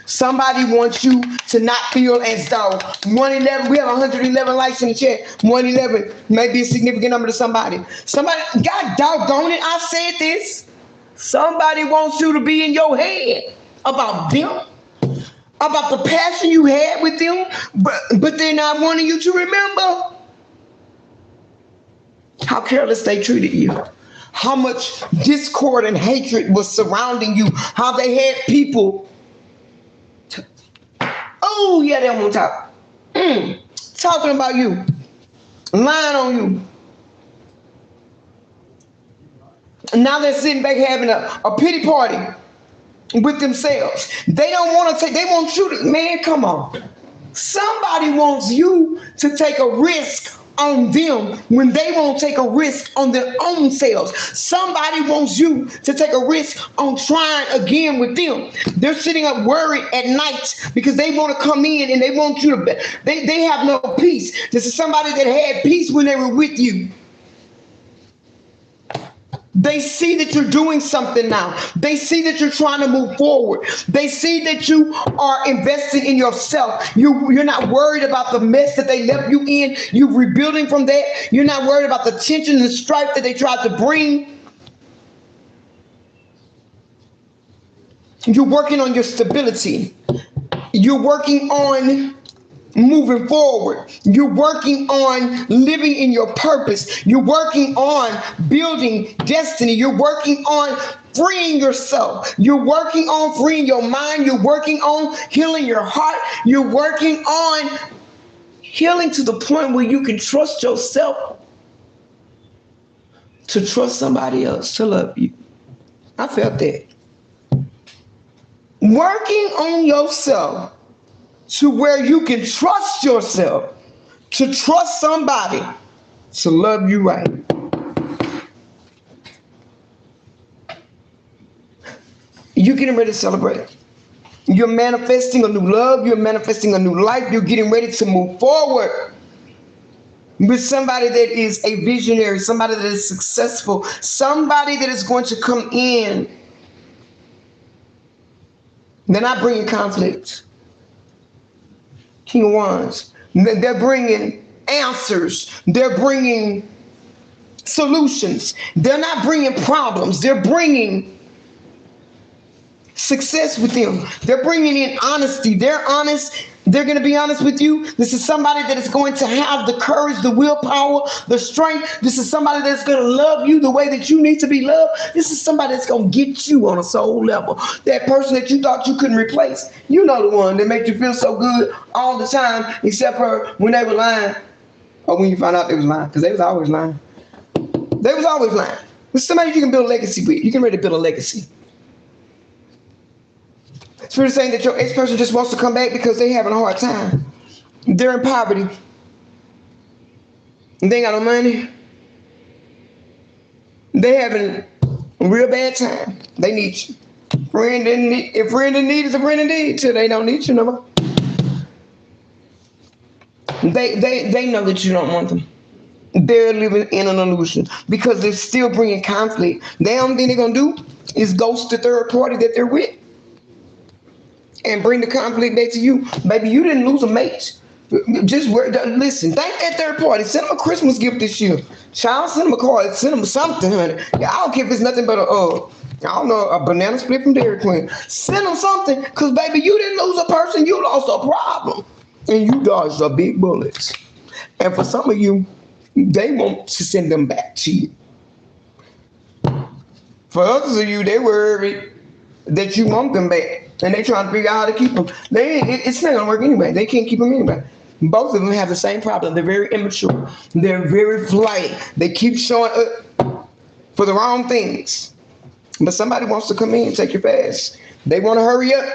Somebody wants you to not feel as though 111, we have 111 likes in the chat. 111 may be a significant number to somebody. Somebody, God doggone it, I said this. Somebody wants you to be in your head about them, about the passion you had with them, but they're not wanting you to remember how careless they treated you, how much discord and hatred was surrounding you, how they had people. Oh, yeah, they don't want to talk. Talking about you. lying on you. And now they're sitting back having a pity party with themselves. They don't want to take, they want you to, man, come on. Somebody wants you to take a risk on them when they won't take a risk on their own selves. Somebody wants you to take a risk on trying again with them. They're sitting up worried at night because they want to come in and they want you to, they have no peace. This is somebody that had peace when they were with you. They see that you're doing something now. They see that you're trying to move forward. They see that you are investing in yourself. You're not worried about the mess that they left you in. You're rebuilding from that. You're not worried about the tension and the strife that they tried to bring. You're working on your stability. You're working on moving forward. You're working on living in your purpose. You're working on building destiny. You're working on freeing yourself. You're working on freeing your mind. You're working on healing your heart. You're working on healing to the point where you can trust yourself to trust somebody else to love you. I felt that. Working on yourself to where you can trust yourself, to trust somebody to love you right. You're getting ready to celebrate. You're manifesting a new love. You're manifesting a new life. You're getting ready to move forward with somebody that is a visionary, somebody that is successful, somebody that is going to come in. They're not bringing conflict. King of Wands. They're bringing answers. They're bringing solutions. They're not bringing problems. They're bringing success with them. They're bringing in honesty. They're honest. They're going to be honest with you. This is somebody that is going to have the courage, the willpower, the strength. This is somebody that's going to love you the way that you need to be loved. This is somebody that's going to get you on a soul level. That person that you thought you couldn't replace. You know, the one that made you feel so good all the time, except for when they were lying, or when you found out they was lying, because they was always lying. They was always lying. It's somebody you can build a legacy with. You can ready to build a legacy. Spirit is saying that your ex-person just wants to come back because they're having a hard time. They're in poverty. They ain't got no money. They're having a real bad time. They need you. Friend in need, if friend in need is a friend indeed, till they don't need you no more. They know that you don't want them. They're living in an illusion because they're still bringing conflict. The only thing they're going to do is ghost the third party that they're with and bring the conflict back to you. Baby, you didn't lose a mate. Just listen, thank that third party. Send them a Christmas gift this year. Child, send them a card. Send them something, honey. Yeah, I don't care if it's nothing but a banana split from Dairy Queen. Send them something, because, baby, you didn't lose a person. You lost a problem. And you dodged a big bullet. And for some of you, they want to send them back to you. For others of you, they worried that you want them back. And they trying to figure out how to keep them. It's not going to work anyway. They can't keep them anyway. Both of them have the same problem. They're very immature. They're very flighty. They keep showing up for the wrong things. But somebody wants to come in and take your fast. They want to hurry up.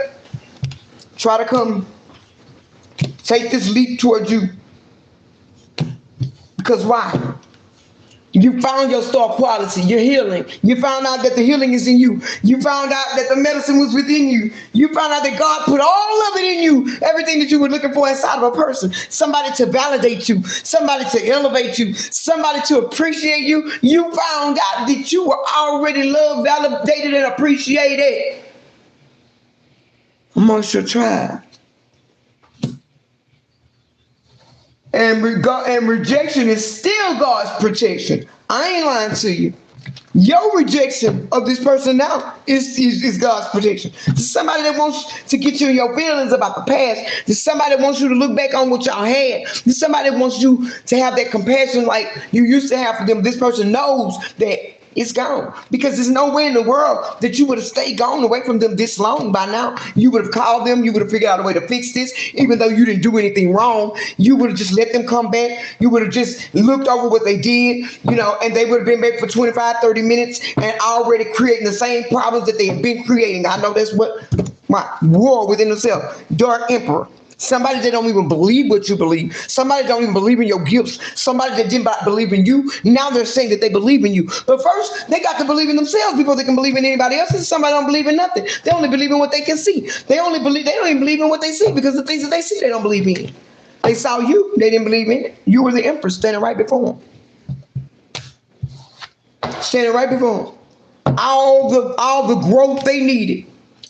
Try to come take this leap towards you. Because why? You found your star quality. You're healing. You found out that the healing is in you. You found out that the medicine was within you. You found out that God put all of it in you. Everything that you were looking for inside of a person. Somebody to validate you. Somebody to elevate you. Somebody to appreciate you. You found out that you were already loved, validated, and appreciated amongst your tribe. And rejection is still God's protection. I ain't lying to you. Your rejection of this person now is God's protection. This is somebody that wants to get you in your feelings about the past. This is somebody that wants you to look back on what y'all had. This is somebody that wants you to have that compassion like you used to have for them. This person knows that it's gone. Because there's no way in the world that you would have stayed gone away from them this long by now. You would have called them. You would have figured out a way to fix this. Even though you didn't do anything wrong, you would have just let them come back. You would have just looked over what they did, and they would have been back for 25, 30 minutes and already creating the same problems that they have been creating. I know that's what my war within themselves. Dark Emperor. Somebody that don't even believe what you believe. Somebody that don't even believe in your gifts. Somebody that didn't believe in you. Now they're saying that they believe in you. But first, they got to believe in themselves before they can believe in anybody else. And somebody don't believe in nothing. They only believe in what they can see. They don't even believe in what they see, because the things that they see, they don't believe in. They saw you, they didn't believe in it. You were the empress standing right before them. Standing right before them. All the growth they needed.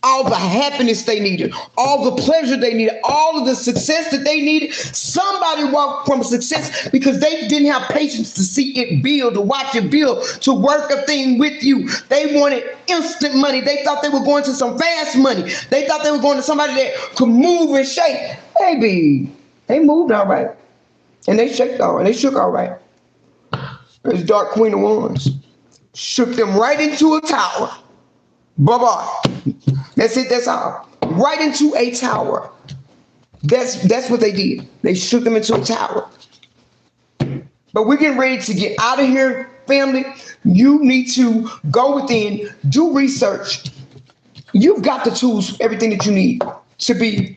All the happiness they needed, all the pleasure they needed, all of the success that they needed. Somebody walked from success because they didn't have patience to see it build, to watch it build, to work a thing with you. They wanted instant money. They thought they were going to some fast money. They thought they were going to somebody that could move and shake. Baby, they moved all right. And they shook all right. They shook all right. There's Dark Queen of Wands. Shook them right into a tower. Bye-bye. That's it. That's all. Right into a tower. That's what they did. They shook them into a tower. But we're getting ready to get out of here, family. You need to go within, do research. You've got the tools, everything that you need to be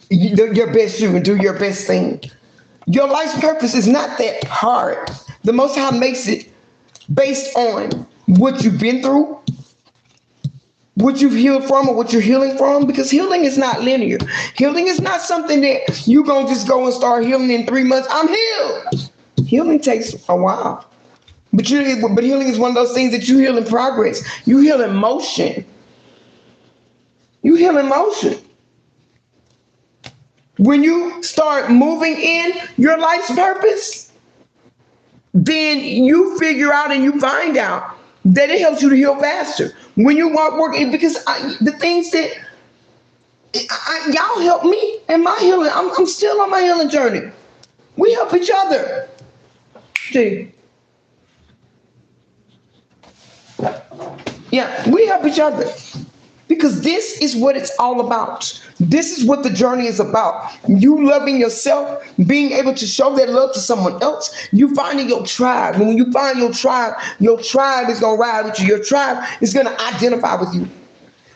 your best you and do your best thing. Your life's purpose is not that hard. The Most High makes it based on what you've been through, what you've healed from, or what you're healing from, because healing is not linear. Healing is not something that you gonna just go and start healing in 3 months. I'm healed. Healing takes a while. But healing is one of those things that you heal in progress. You heal in motion. You heal in motion. When you start moving in your life's purpose, then you figure out and you find out that it helps you to heal faster. When you working, because the things that y'all help me in my healing, I'm still on my healing journey. We help each other. See? Yeah, we help each other. Because this is what it's all about. This is what the journey is about. You loving yourself, being able to show that love to someone else. You finding your tribe. When you find your tribe is going to ride with you. Your tribe is going to identify with you.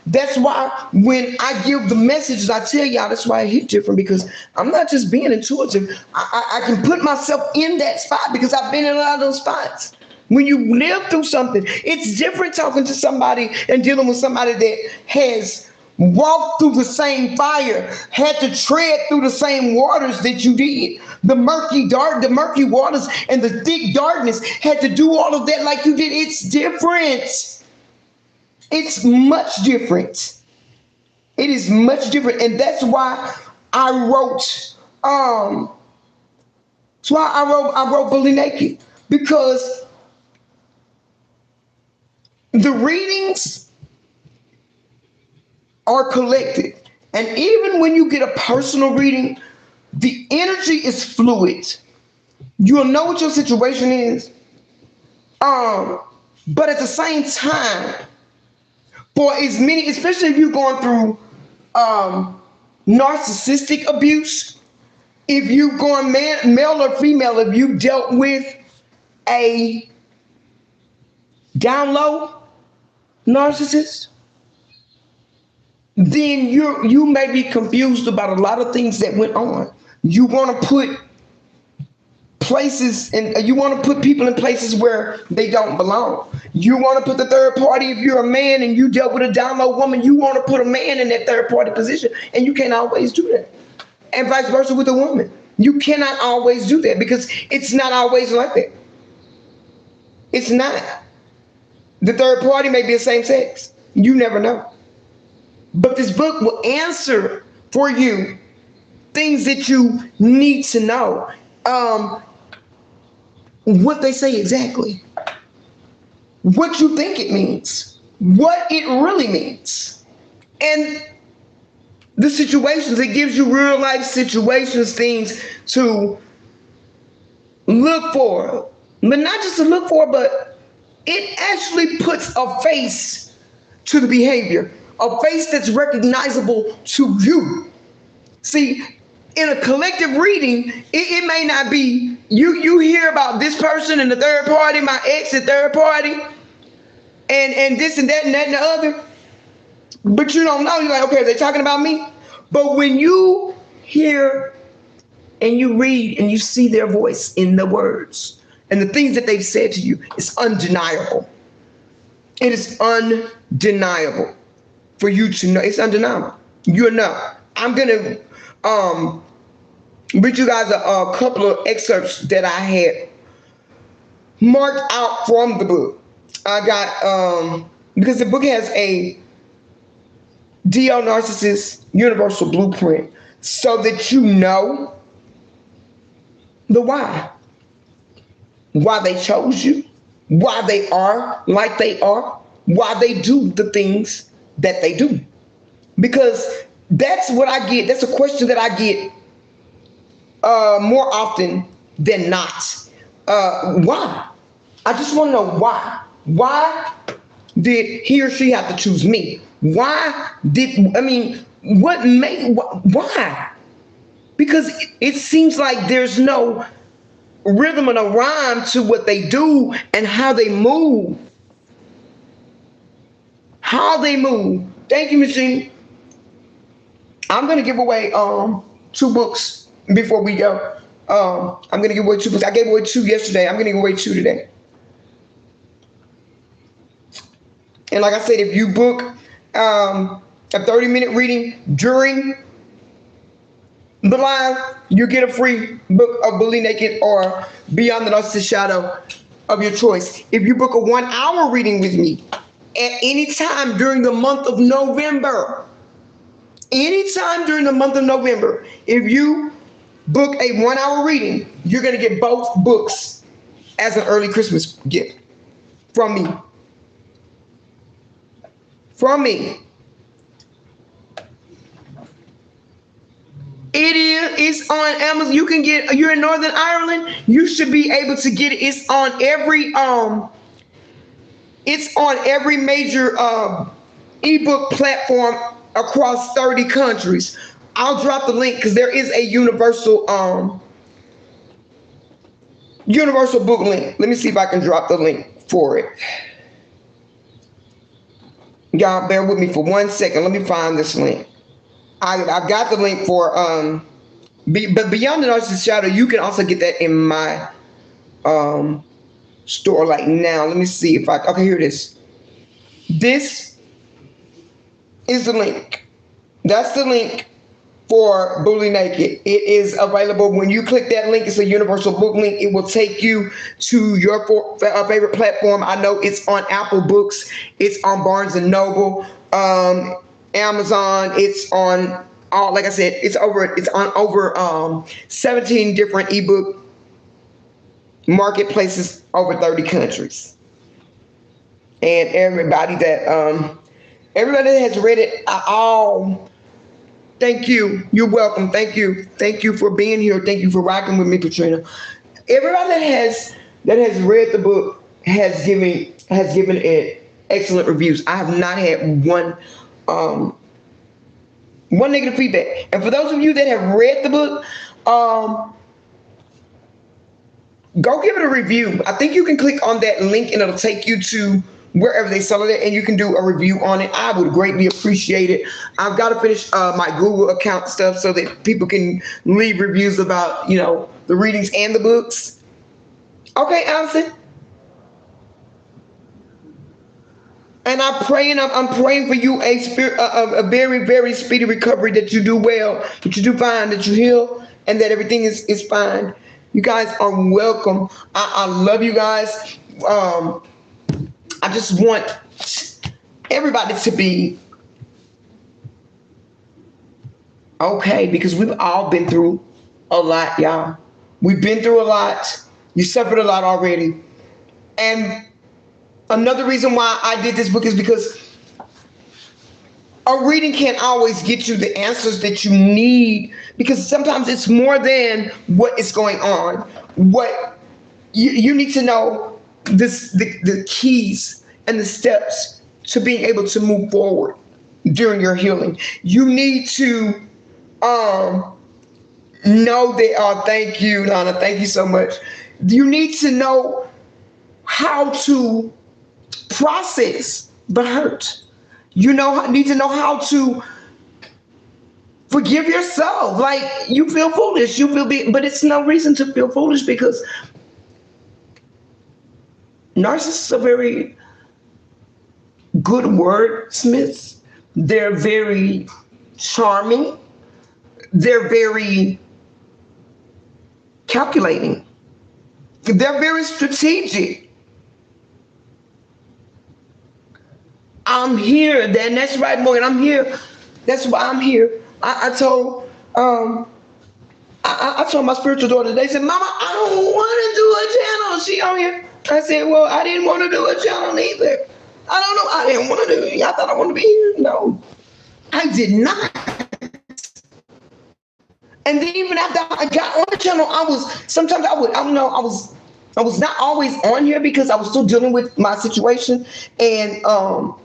That's why when I give the messages, I tell y'all, that's why I hit different, because I'm not just being intuitive. I can put myself in that spot because I've been in a lot of those spots. When you live through something, it's different talking to somebody and dealing with somebody that has walked through the same fire, had to tread through the same waters that you did. The murky waters and the thick darkness, had to do all of that like you did. It's different. It's much different. It is much different. And that's why I wrote Bullied Naked, because the readings are collected. And even when you get a personal reading, the energy is fluid. You'll know what your situation is. But at the same time, for as many, especially if you're going through narcissistic abuse, if you're going male or female, if you dealt with a down low narcissist, then you may be confused about a lot of things that went on. You want to put places, and you want to put people in places where they don't belong. You want to put the third party. If you're a man and you dealt with a down low woman, you want to put a man in that third party position, and you can't always do that. And vice versa with a woman. You cannot always do that, because it's not always like that. It's not. The third party may be the same sex. You never know. But this book will answer for you things that you need to know. What they say exactly. What you think it means. What it really means. And the situations, it gives you real life situations, things to look for. But not just to look for, but it actually puts a face to the behavior, a face that's recognizable to you. See, in a collective reading, it may not be you hear about this person and the third party, my ex and third party, and this and that and that and the other, but you don't know. You're like, okay, are they talking about me? But when you hear and you read and you see their voice in the words and the things that they've said to you, it's undeniable. It is undeniable for you to know. It's undeniable. You know. I'm gonna read you guys a couple of excerpts that I had marked out from the book. I got because the book has a DL Narcissist Universal Blueprint, so that you know the why they chose you, why they are like they are, why they do the things that they do. Because that's what I get. That's a question that I get more often than not. Why? I just want to know why. Why did he or she have to choose me? Why? Because it seems like there's no rhythm and a rhyme to what they do and how they move. How they move. Thank you, Machine. I'm going to give away 2 books before we go. I'm going to give away 2 books. I gave away 2 yesterday. I'm going to give away 2 today. And like I said, if you book a 30-minute reading during the live, you get a free book of Bullied Naked or Beyond the Narcissist Shadow of your choice. If you book a 1-hour reading with me at any time during the month of November, if you book a 1-hour reading, you're going to get both books as an early Christmas gift from me. It's on Amazon. You can get, you're in Northern Ireland, you should be able to get it. It's on every major ebook platform across 30 countries. I'll drop the link because there is a universal book link. Let me see if I can drop the link for it. Y'all bear with me for 1 second. Let me find this link. I've got the link for but Beyond the Narcissist Shadow. You can also get that in my store like now. Let me see if okay, here it is. This is the link. That's the link for Bullied Naked. It is available. When you click that link, it's a universal book link. It will take you to your favorite platform. I know it's on Apple Books. It's on Barnes and Noble, Amazon. It's on all, like I said, it's on over 17 different ebook marketplaces over 30 countries. And everybody that has read it, thank you. You're welcome. Thank you. Thank you for being here. Thank you for rocking with me, Katrina. Everybody that has read the book has given it excellent reviews. I have not had one negative feedback. And for those of you that have read the book, go give it a review. I think you can click on that link and it'll take you to wherever they sell it, and you can do a review on it. I would greatly appreciate it. I've got to finish my Google account stuff so that people can leave reviews about, the readings and the books. Okay, Allison. And I'm praying for you a very, very speedy recovery, that you do well, that you do fine, that you heal, and that everything is fine. You guys are welcome. I love you guys. I just want everybody to be okay, because we've all been through a lot, y'all. We've been through a lot. You suffered a lot already. And another reason why I did this book is because a reading can't always get you the answers that you need, because sometimes it's more than what is going on. What you need to know the keys and the steps to being able to move forward during your healing. You need to know that, thank you, Lana, thank you so much. You need to know how to process the hurt. Need to know how to forgive yourself. Like, you feel foolish, but it's no reason to feel foolish, because narcissists are very good wordsmiths. They're very charming. They're very calculating. They're very strategic. I'm here, then that's right, Morgan. I'm here. That's why I'm here. I told I told my spiritual daughter, they said, Mama, I don't want to do a channel. She on here. I said, well, I didn't want to do a channel either. I don't know. I didn't want to do it. I thought I wanted to be here. No, I did not. And then even after I got on the channel, I was not always on here because I was still dealing with my situation. And of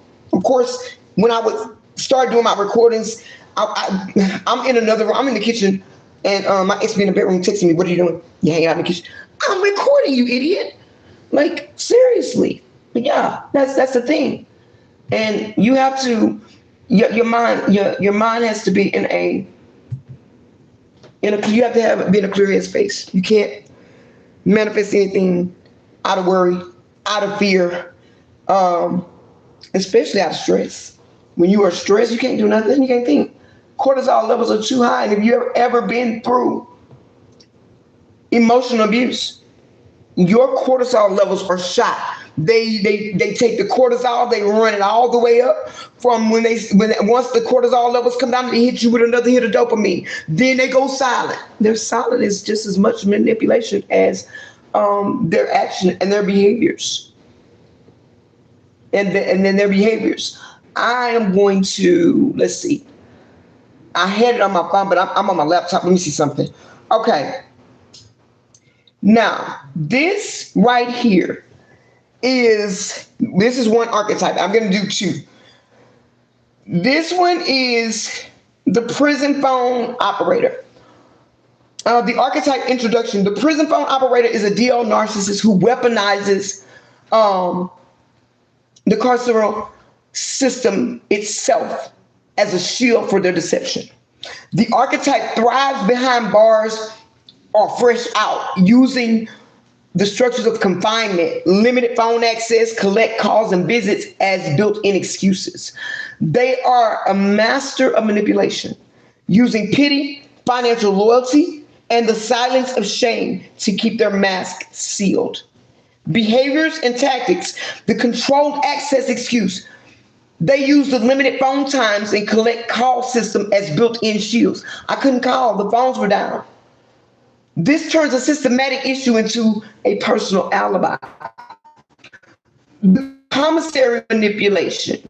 course, when I would start doing my recordings, I'm in another room. I'm in the kitchen, and my ex be in the bedroom texting me, what are you doing? You hanging out in the kitchen? I'm recording, you idiot. Like, seriously. But yeah, that's the thing. And you have to, your mind has to be you have to be in a clear headspace. You can't manifest anything out of worry, out of fear, especially out of stress. When you are stressed, you can't do nothing. You can't think. Cortisol levels are too high. And if you've ever been through emotional abuse, your cortisol levels are shot. They take the cortisol, they run it all the way up from once the cortisol levels come down, they hit you with another hit of dopamine. Then they go silent. Their silent is just as much manipulation as their action and their behaviors. And then their behaviors. I am going to, let's see. I had it on my phone, but I'm on my laptop. Let me see something. Okay. Now, this right here is one archetype. I'm going to do two. This one is the prison phone operator. The archetype introduction. The prison phone operator is a DL narcissist who weaponizes the carceral system itself as a shield for their deception. The archetype thrives behind bars or fresh out, using the structures of confinement, limited phone access, collect calls and visits as built-in excuses. They are a master of manipulation, using pity, financial loyalty, and the silence of shame to keep their mask sealed. Behaviors and tactics, the controlled access excuse. They use the limited phone times and collect call system as built-in shields. I couldn't call, the phones were down. This turns a systematic issue into a personal alibi. The commissary manipulation.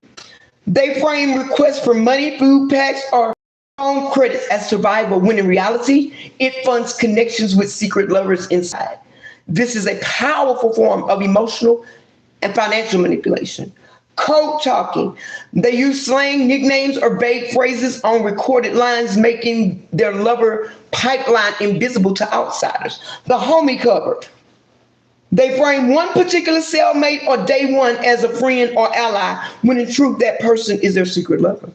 They frame requests for money, food packs, or phone credits as survival, when in reality, it funds connections with secret lovers inside. This is a powerful form of emotional and financial manipulation. Code talking. They use slang, nicknames, or vague phrases on recorded lines, making their lover pipeline invisible to outsiders. The homie cover. They frame one particular cellmate or day one as a friend or ally, when in truth that person is their secret lover.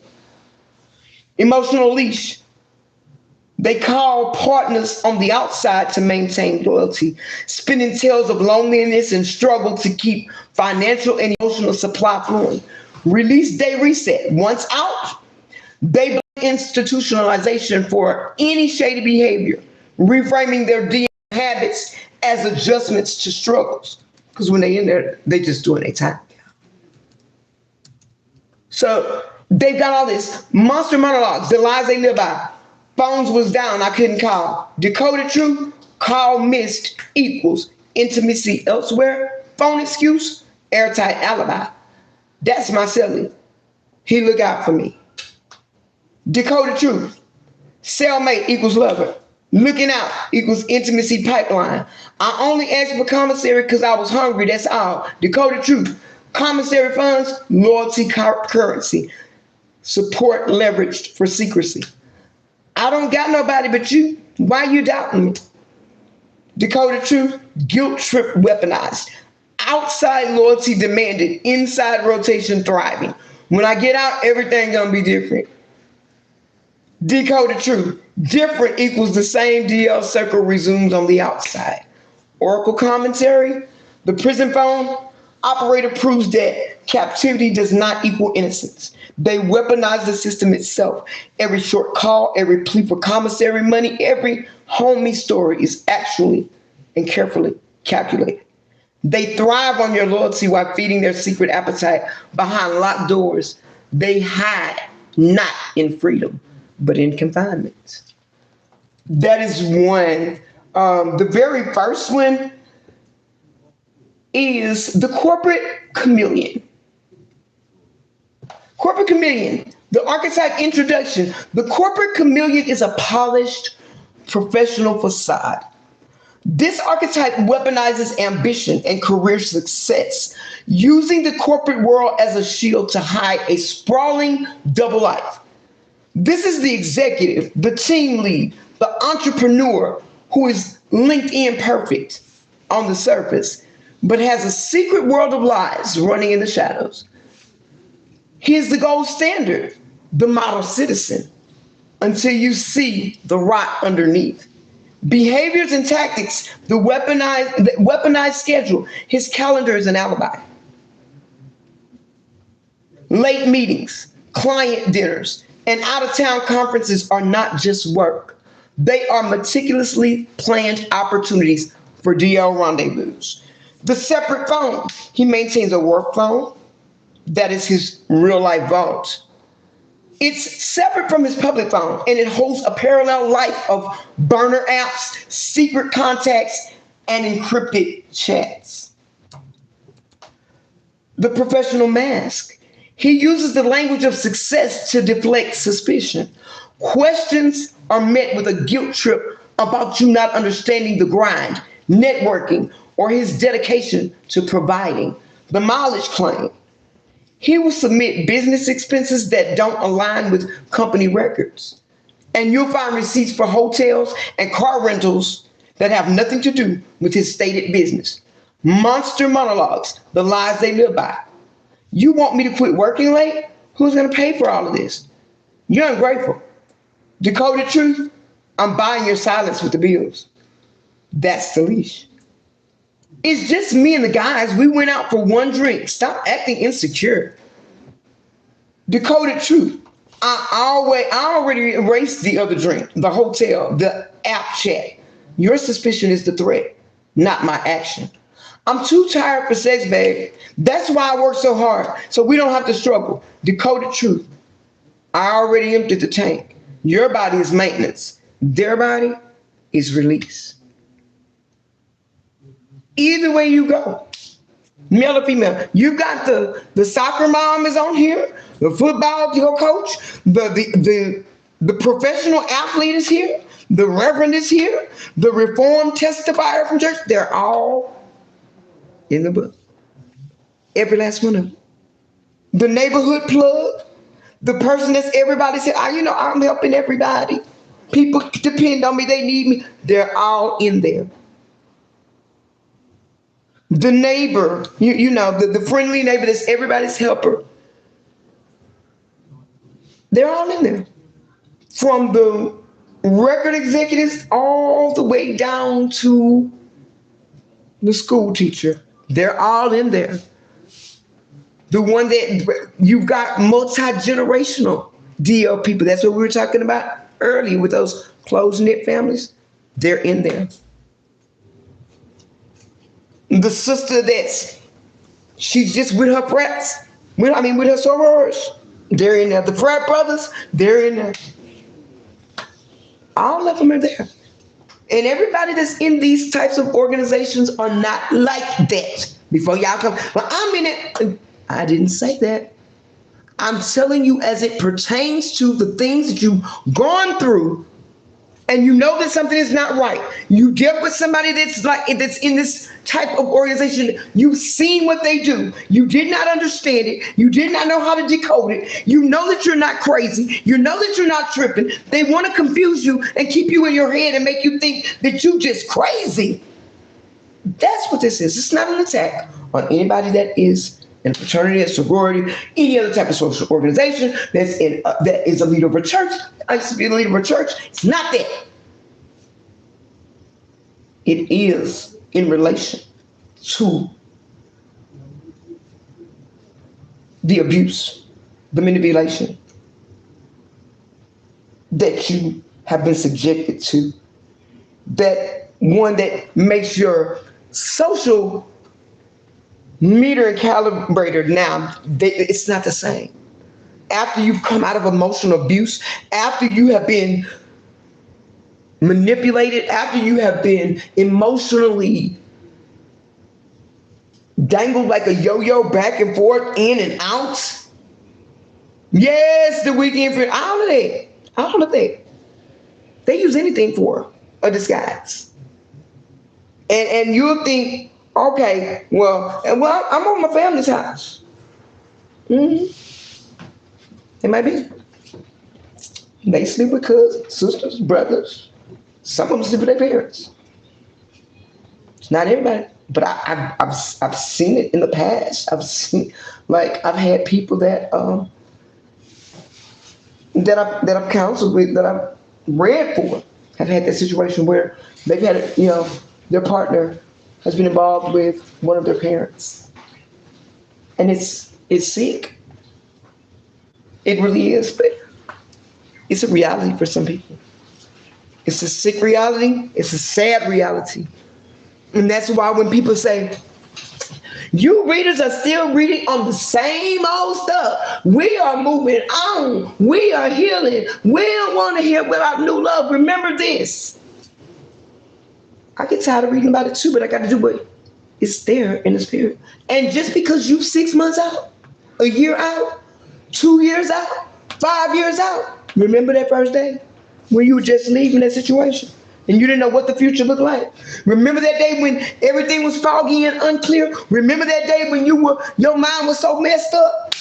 Emotional leash. They call partners on the outside to maintain loyalty, spinning tales of loneliness and struggle to keep financial and emotional supply flowing. Release day reset. Once out, they blame institutionalization for any shady behavior, reframing their DNA habits as adjustments to struggles. Because when they in there, they just doing their time. So they've got all this monster monologues, the lies they live by. Phones was down, I couldn't call. Decoded truth, call missed equals intimacy elsewhere. Phone excuse, airtight alibi. That's my cellie. He look out for me. Decoded truth, cellmate equals lover. Looking out equals intimacy pipeline. I only asked for commissary because I was hungry. That's all. Decoded truth. Commissary funds, loyalty currency. Support leveraged for secrecy. I don't got nobody but you. Why you doubting me? Decoded truth. Guilt trip weaponized. Outside loyalty demanded. Inside rotation thriving. When I get out, everything gonna be different. Decoded truth. Different equals the same DL circle resumes on the outside. Oracle commentary. The prison phone. Operator proves that captivity does not equal innocence. They weaponize the system itself. Every short call, every plea for commissary money, every homie story is actually and carefully calculated. They thrive on your loyalty while feeding their secret appetite behind locked doors. They hide not in freedom, but in confinement. That is one. The very first one is the corporate chameleon. Corporate chameleon, the archetype introduction. The corporate chameleon is a polished professional facade. This archetype weaponizes ambition and career success, using the corporate world as a shield to hide a sprawling double life. This is the executive, the team lead, the entrepreneur who is LinkedIn perfect on the surface, but has a secret world of lies running in the shadows. He is the gold standard, the model citizen, until you see the rot underneath. Behaviors and tactics, the weaponized schedule, his calendar is an alibi. Late meetings, client dinners, and out-of-town conferences are not just work. They are meticulously planned opportunities for DL rendezvous. The separate phone, he maintains a work phone. That is his real life vault. It's separate from his public phone, and it holds a parallel life of burner apps, secret contacts, and encrypted chats. The professional mask. He uses the language of success to deflect suspicion. Questions are met with a guilt trip about you not understanding the grind, networking, or his dedication to providing. The mileage claim. He will submit business expenses that don't align with company records. And you'll find receipts for hotels and car rentals that have nothing to do with his stated business. Monster monologues, the lies they live by. You want me to quit working late? Who's going to pay for all of this? You're ungrateful. Decoded truth, I'm buying your silence with the bills. That's the leash. It's just me and the guys. We went out for one drink. Stop acting insecure. Decoded truth. I already erased the other drink, the hotel, the app chat. Your suspicion is the threat, not my action. I'm too tired for sex, babe. That's why I work so hard, so we don't have to struggle. Decoded truth. I already emptied the tank. Your body is maintenance. Their body is release. Either way you go, male or female, you got the soccer mom is on here, the football your coach, the professional athlete is here, the reverend is here, the reformed testifier from church. They're all in the book. Every last one of them. The neighborhood plug, the person that's everybody said, I'm helping everybody. People depend on me, they need me. They're all in there. The neighbor, the friendly neighbor that's everybody's helper. They're all in there. From the record executives all the way down to the school teacher. They're all in there. The one that you've got multi-generational DL people. That's what we were talking about earlier with those close-knit families. They're in there. The sister she's just with her frats, with her sorors, they're in there. The frat brothers, they're in there. All of them are there. And everybody that's in these types of organizations are not like that. Before y'all come, well, I'm in it. I didn't say that. I'm telling you as it pertains to the things that you've gone through and you know that something is not right. You deal with somebody that's in this type of organization. You've seen what they do. You did not understand it. You did not know how to decode it. You know that you're not crazy. You know that you're not tripping. They want to confuse you and keep you in your head and make you think that you just crazy. That's what this is. It's not an attack on anybody that is in a fraternity, a sorority, any other type of social organization that is a leader of a church. I used to be a leader of a church. It's not that. It is in relation to the abuse, the manipulation that you have been subjected to. That one that makes your social meter and calibrator now, it's not the same. After you've come out of emotional abuse, after you have been manipulated, after you have been emotionally dangled like a yo-yo back and forth, in and out. Yes, the weekend for all of that. All of that. They use anything for a disguise. And you'll think, okay, well, I'm on my family's house. Mm-hmm. It might be. They sleep with cousins, sisters, brothers. Some of them sleep with their parents. It's not everybody, but I've seen it in the past. I've had people that I've counseled with, that I've read for, have had that situation where they've had their partner has been involved with one of their parents, and it's sick. It really is, but it's a reality for some people. It's a sick reality. It's a sad reality. And that's why when people say, you readers are still reading on the same old stuff. We are moving on. We are healing. We don't want to hear about new love. Remember this. I get tired of reading about it too, but I got to do what is there in the spirit. And just because you 6 months out, a year out, 2 years out, 5 years out, remember that first day when you were just leaving that situation and you didn't know what the future looked like? Remember that day when everything was foggy and unclear? Remember that day when your mind was so messed up?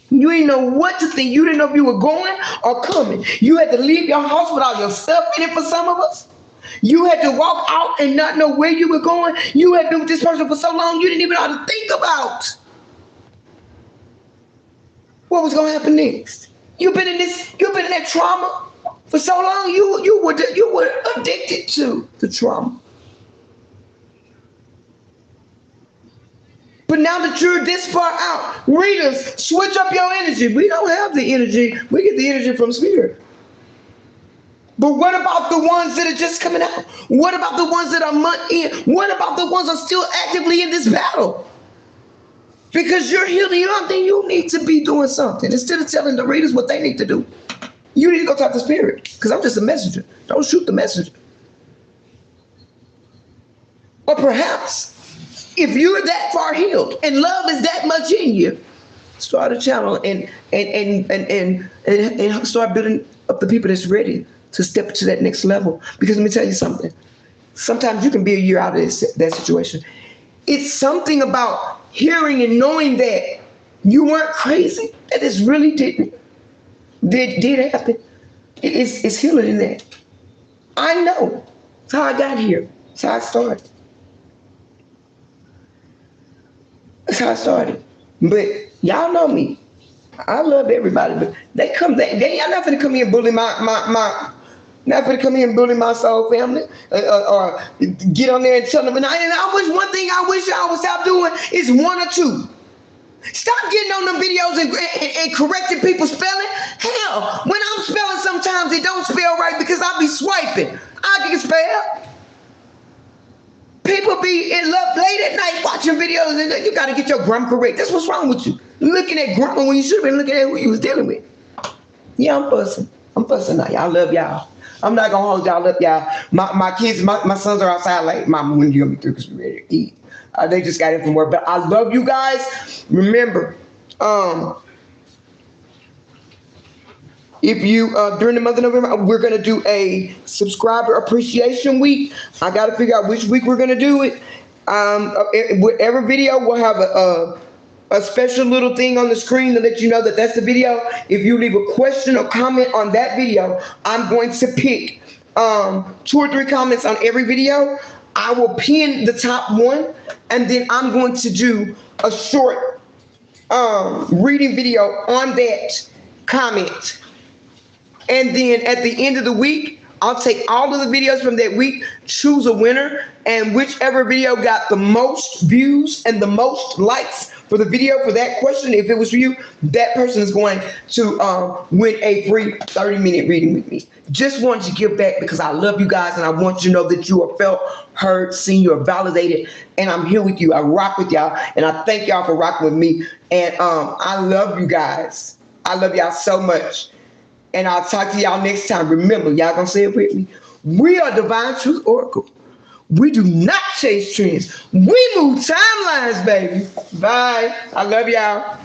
You didn't know what to think. You didn't know if you were going or coming. You had to leave your house with all your stuff in it for some of us. You had to walk out and not know where you were going. You had been with this person for so long, you didn't even know how to think about what was going to happen next. You've been in that trauma for so long. You were addicted to the trauma. But now that you're this far out, readers, switch up your energy. We don't have the energy. We get the energy from spirit. But what about the ones that are just coming out? What about the ones that are month in? What about the ones that are still actively in this battle? Because you're healing something, you need to be doing something. Instead of telling the readers what they need to do, you need to go talk to spirit. Because I'm just a messenger. Don't shoot the messenger. Or perhaps, if you're that far healed and love is that much in you, start a channel and start building up the people that's ready to step to that next level. Because let me tell you something. Sometimes you can be a year out of that situation. It's something about hearing and knowing that you weren't crazy, that this really did happen. It's healing in that. I know. That's how I got here. That's how I started. That's how I started. But y'all know me. I love everybody, but they are not going to come here and bully not going to come here and bully my soul family or get on there and tell them. And I wish one thing I wish y'all would stop doing is one or two. Stop getting on them videos and correcting people's spelling. Hell, when I'm spelling, sometimes it don't spell right because I be swiping. I can spell. People be in love late at night watching videos and you got to get your grammar correct. That's what's wrong with you. Looking at grammar when you should have been looking at who you was dealing with. Yeah, I'm fussing. I'm fussing now. Y'all love y'all. I'm not going to hold y'all up, y'all. My kids, my sons are outside like, Mama, when you going to be through because we're ready to eat. They just got in from work. But I love you guys. Remember, If you during the month of November, we're gonna do a subscriber appreciation week. I got to figure out which week we're gonna do it. With every video, we'll have a special little thing on the screen to let you know that that's the video. If you leave a question or comment on that video, I'm going to pick 2 or 3 comments on every video. I will pin the top one, and then I'm going to do a short reading video on that comment. And then at the end of the week, I'll take all of the videos from that week, choose a winner, and whichever video got the most views and the most likes for the video for that question, if it was for you, that person is going to win a free 30-minute reading with me. Just wanted to give back because I love you guys, and I want you to know that you are felt, heard, seen, you're validated, and I'm here with you. I rock with y'all, and I thank y'all for rocking with me. And I love you guys. I love y'all so much. And I'll talk to y'all next time. Remember, y'all gonna say it with me. We are Divine Truth Oracle. We do not chase trends. We move timelines, baby. Bye. I love y'all.